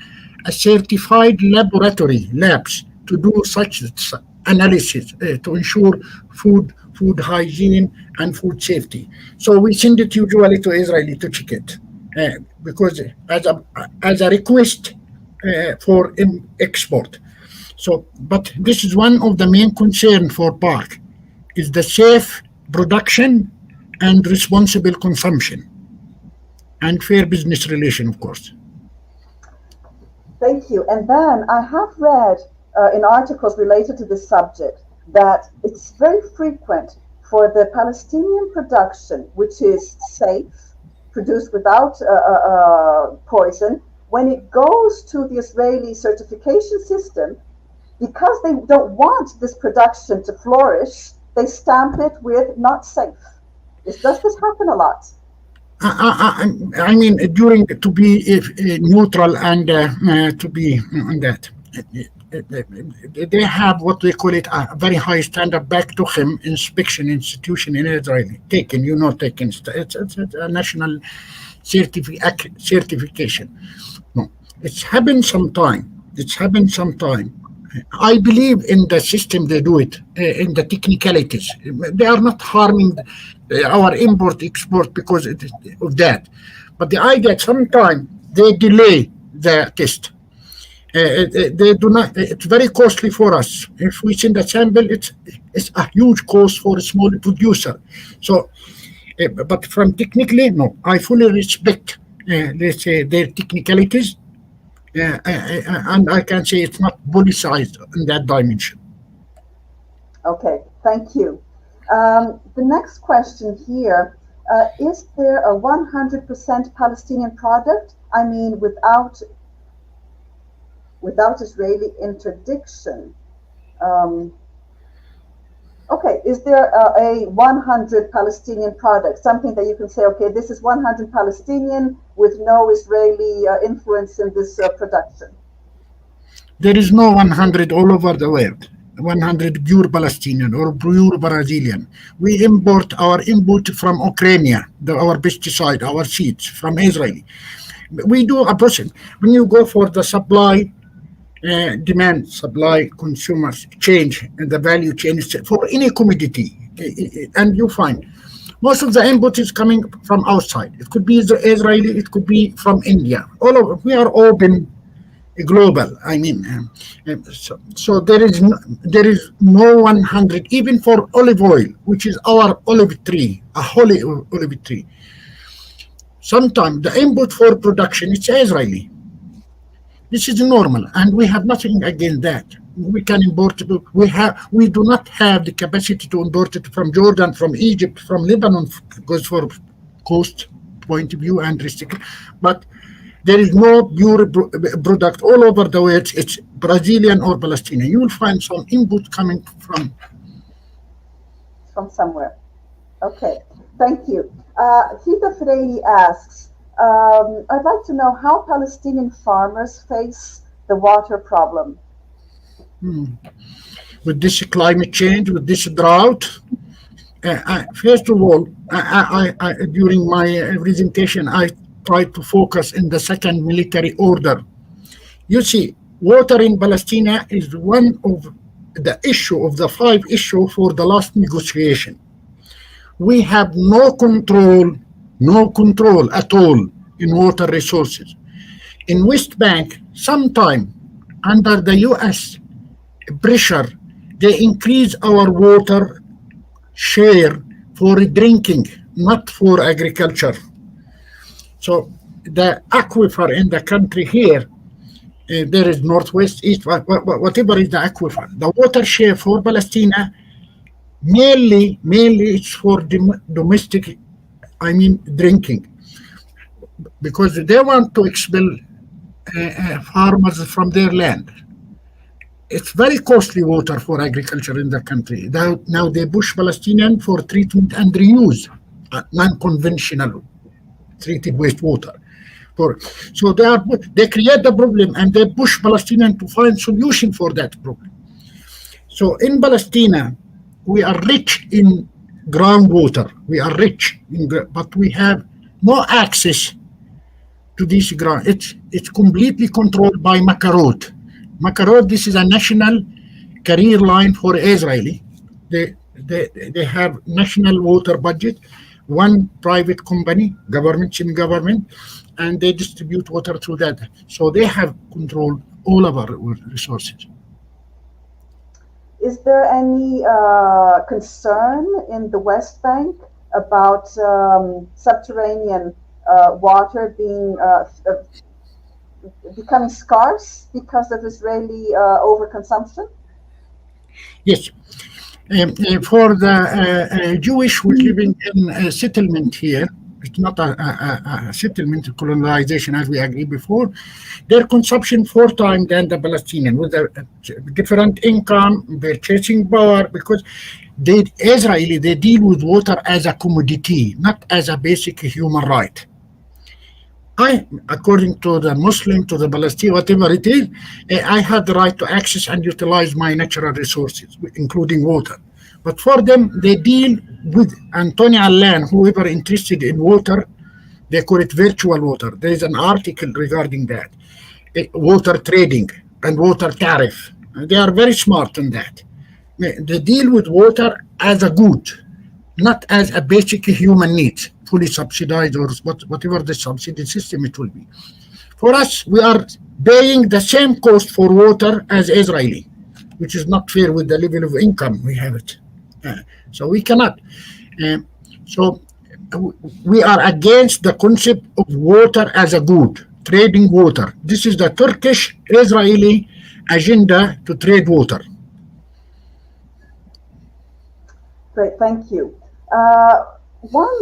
a certified labs to do such analysis to ensure food hygiene and food safety. So we send it usually to Israel to check it because as a request for export. So, but this is one of the main concern for PARC, is the safe production and responsible consumption and fair business relation, of course. Thank you. And then I have read in articles related to this subject that it's very frequent for the Palestinian production, which is safe, produced without poison, when it goes to the Israeli certification system, because they don't want this production to flourish, they stamp it with not safe. Does this happen a lot? I mean, during to be neutral and to be on that, they have what they call it a very high standard back to him inspection institution in Israel. Taken. It's a national certification. No, it's happened sometime. I believe in the system they do it, in the technicalities. They are not harming our import-export because of that. But the idea sometimes they delay the test. They do not. It's very costly for us. If we send a sample, it's a huge cost for a small producer. So, but from technically, no, I fully respect, let's say, their technicalities. And I can say it's not politicized in that dimension. Okay, thank you. The next question here, is there a 100% Palestinian product? I mean, without Israeli interdiction. Okay, is there a 100 Palestinian product, something that you can say, okay, this is 100 Palestinian with no Israeli influence in this production? There is no 100 all over the world, 100 pure Palestinian or pure Brazilian. We import our input from Ukraine, our pesticide, our seeds from Israel. We do a process. When you go for the supply, demand, supply, consumers change, and the value change for any commodity, and you find most of the input is coming from outside. It could be Israeli, it could be from India. All of we are open, global. I mean, so there is no 100 even for olive oil, which is our olive tree, a holy olive tree. Sometimes the input for production is Israeli. This is normal, and we have nothing against that. We can import it. We do not have the capacity to import it from Jordan, from Egypt, from Lebanon, because for cost point of view and restriction. But there is no pure product all over the world. It's Brazilian or Palestinian. You will find some input coming from somewhere. Okay, thank you. Hita Freire asks, I'd like to know how Palestinian farmers face the water problem. With this climate change, with this drought, first of all, I during my presentation, I tried to focus in the second military order. You see, water in Palestine is one of the issue of the 5 issues for the last negotiation. We have no control at all in water resources. In West Bank, sometime under the U.S. pressure, they increase our water share for drinking, not for agriculture. So the aquifer in the country here, there is northwest, east, whatever is the aquifer. The watershed for Palestine, mainly it's for domestic, drinking, because they want to expel farmers from their land. It's very costly water for agriculture in the country. Now they push Palestinian for treatment and reuse, non-conventional treated wastewater. So they create the problem and they push Palestinians to find solution for that problem. So in Palestine, we are rich in groundwater. We are rich, but we have no access to this ground. It's completely controlled by Makarot. Makarot, this is a national career line for Israeli. They have national water budget, one private company, government, semi-government, and they distribute water through that. So they have control all of our resources. Is there any concern in the West Bank about subterranean water being becoming scarce because of Israeli overconsumption? Yes. For the Jewish who are living in a settlement here, it's not a settlement, colonization as we agreed before, their consumption 4 times than the Palestinian, with a different income, purchasing power, because they deal with water as a commodity, not as a basic human right. According to the Muslim, to the Palestinian, whatever it is, I had the right to access and utilize my natural resources, including water. But for them, they deal with Antonio Allan, whoever interested in water, they call it virtual water. There is an article regarding that, water trading and water tariff. They are very smart in that. They deal with water as a good, not as a basic human need, fully subsidized or whatever the subsidy system it will be. For us, we are paying the same cost for water as Israeli, which is not fair with the level of income we have it. So we cannot. So we are against the concept of water as a good, trading water. This is the Turkish-Israeli agenda to trade water. Great, thank you. One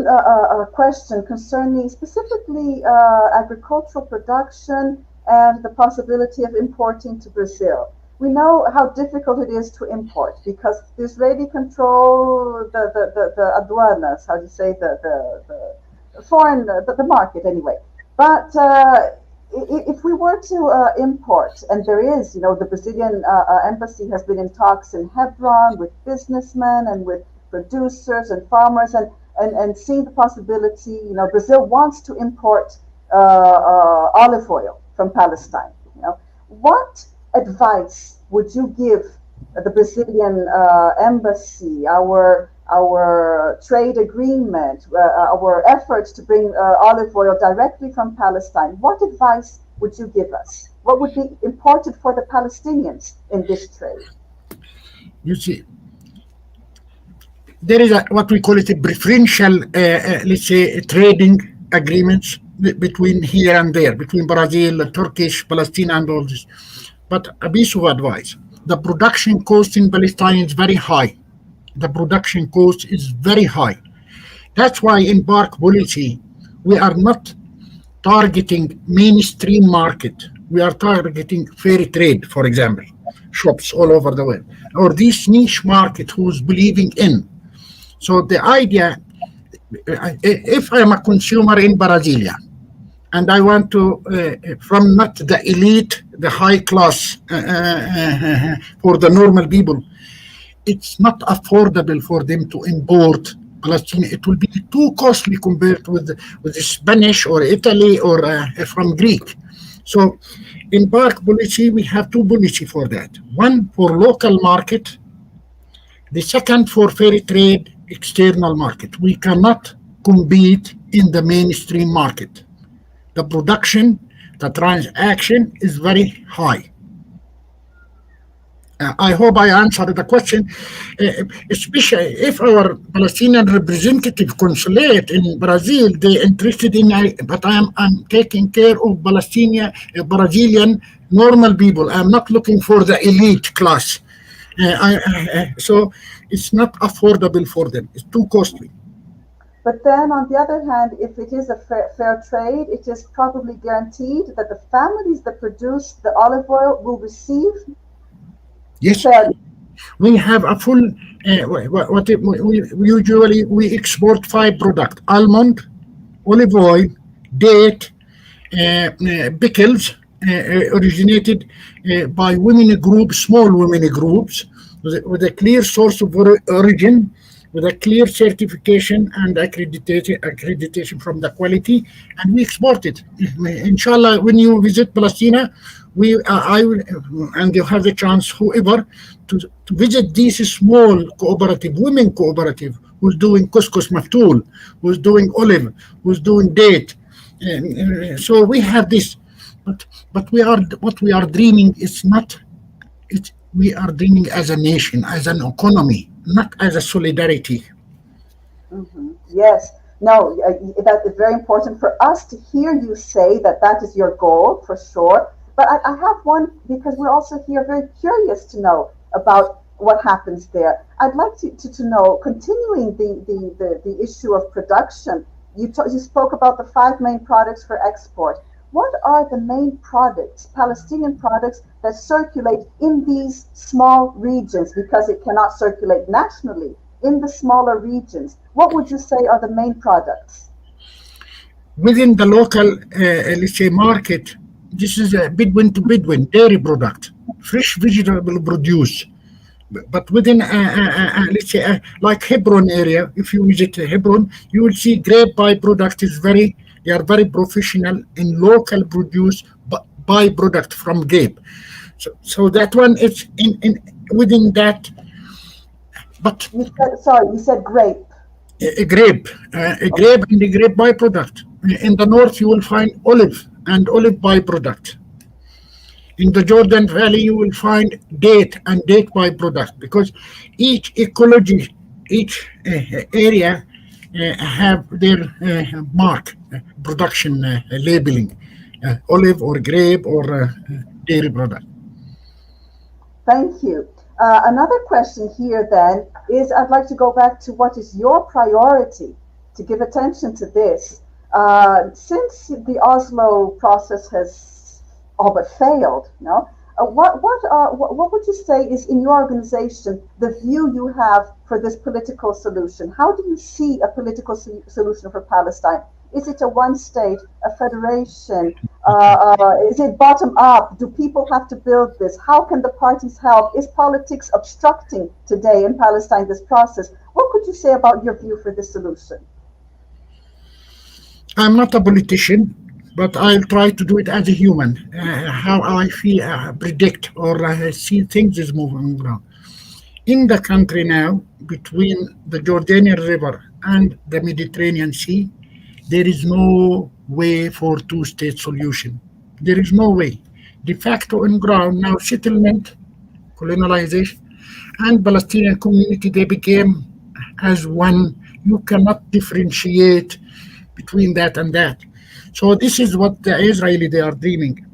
question concerning specifically agricultural production and the possibility of importing to Brazil. We know how difficult it is to import because the Israeli control the aduanas, how do you say, the foreign, the market anyway. But if we were to import, and there is, the Brazilian embassy has been in talks in Hebron with businessmen and with producers and farmers and seeing the possibility, Brazil wants to import olive oil from Palestine. What advice would you give the Brazilian embassy, our trade agreement, our efforts to bring olive oil directly from Palestine? What advice would you give us? What would be important for the Palestinians in this trade? You see, there is what we call it a preferential, let's say, trading agreements between here and there, between Brazil, Turkish, Palestine, and all this. But a piece of advice: the production cost in Palestine is very high. The production cost is very high. That's why in park policy, we are not targeting mainstream market. We are targeting fair trade, for example, shops all over the world, or this niche market who's believing in. So the idea, if I'm a consumer in Brasilia, and I want to, from not the elite, the high class, for the normal people, it's not affordable for them to import Palestine. It will be too costly compared with the Spanish or Italy or from Greek. So in park policy, we have 2 policy for that. One for local market, the second for fair trade external market. We cannot compete in the mainstream market. The production, the transaction is very high. I hope I answered the question, especially if our Palestinian representative consulate in Brazil, they interested in, but I'm taking care of Brazilian normal people. I'm not looking for the elite class. So it's not affordable for them. It's too costly. But then, on the other hand, if it is a fair trade, it is probably guaranteed that the families that produce the olive oil will receive. Yes, fairly. we have a full. We export 5 products: almond, olive oil, date, pickles, originated by women groups, small women groups, with a clear source of origin, with a clear certification and accreditation from the quality, and we export it. Inshallah, when you visit Palestine, I will, and you have the chance, whoever, to visit these small cooperative, women cooperative, who's doing couscous maftool, who's doing olive, who's doing date. So we have this, but what we are dreaming is not. We are dreaming as a nation, as an economy, not as a solidarity. Yes. No, that is very important for us to hear you say that is your goal, for sure. But I have one, because we're also here very curious to know about what happens there. I'd like to know, continuing the issue of production, you spoke about the 5 main products for export. What are the main products, Palestinian products, that circulate in these small regions, because it cannot circulate nationally, in the smaller regions? What would you say are the main products? Within the local, let's say, market, this is a Bedouin to Bedouin dairy product, fresh vegetable produce. But within, let's say, like Hebron area, if you visit Hebron, you will see grape byproduct is they are very professional in local produce byproduct from grape. So that one is in within that. But you said grape. A grape and the grape byproduct. In the north, you will find olive and olive byproduct. In the Jordan Valley, you will find date and date byproduct, because each ecology, each area have their mark, production labeling, olive or grape or dairy product. Thank you. Another question here then is, I'd like to go back to what is your priority to give attention to this. Since the Oslo process has all but failed, what would you say is, in your organization, the view you have for this political solution? How do you see a political solution for Palestine? Is it a one state, a federation? Is it bottom up? Do people have to build this? How can the parties help? Is politics obstructing today in Palestine this process? What could you say about your view for this solution? I'm not a politician, but I'll try to do it as a human, how I feel, predict, or see things is moving around. In the country now, between the Jordanian River and the Mediterranean Sea, there is no way for two-state solution. There is no way. De facto on ground now, settlement, colonialization, and Palestinian community, they became as one. You cannot differentiate between that and that. So this is what the Israeli, they are dreaming.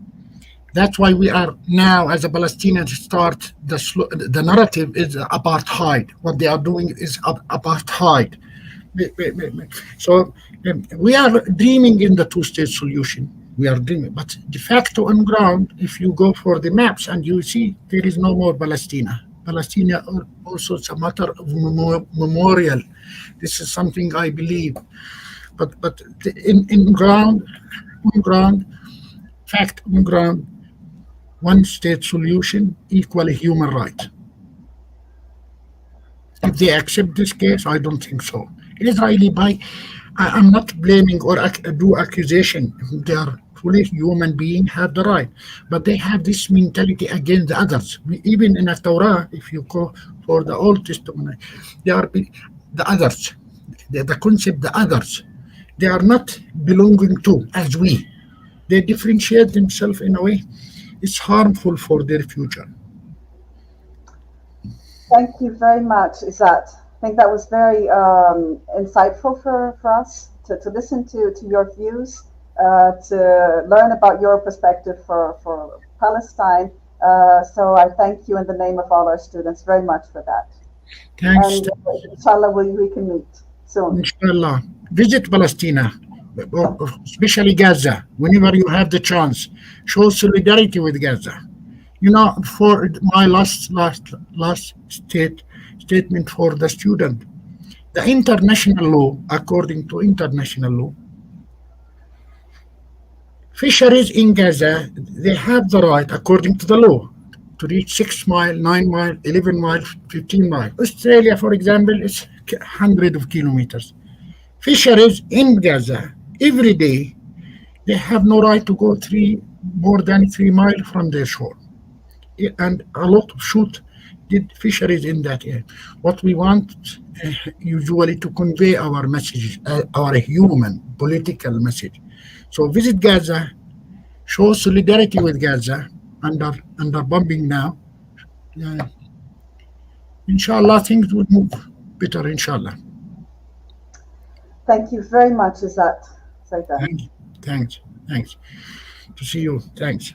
That's why we are now, as a Palestinian, start the narrative is apartheid. What they are doing is apartheid. So we are dreaming in the two-state solution. We are dreaming, but de facto on ground, if you go for the maps and you see, there is no more Palestine. Palestine also is a matter of memorial. This is something I believe. But in ground, fact on ground, one-state solution equal human right. If they accept this case, I don't think so. Israeli, I'm not blaming or do accusation. They are fully human beings, have the right, but they have this mentality against the others. Even in the Torah, if you go for the Old Testament, they are the others. The concept, the others, they are not belonging to as we. They differentiate themselves in a way it's harmful for their future. Thank you very much, Izat. I think that was very insightful for us to listen to your views, to learn about your perspective for Palestine. So I thank you in the name of all our students very much for that. Thanks. And inshallah, we can meet soon. Inshallah. Visit Palestine, especially Gaza, whenever you have the chance. Show solidarity with Gaza. You know, for my last statement for the student, the international law, according to international law, fisheries in Gaza, they have the right, according to the law, to reach 6 mile, 9 mile, 11 mile, 15 mile. Australia, for example, is 100 of kilometers. Fisheries in Gaza, every day, they have no right to go more than 3 miles from their shore. And a lot of did fisheries in that area. What we want usually to convey our message, our human political message. So visit Gaza, show solidarity with Gaza under bombing now. Inshallah, things will move better, inshallah. Thank you very much, Izat. Thanks. To see you. Thanks.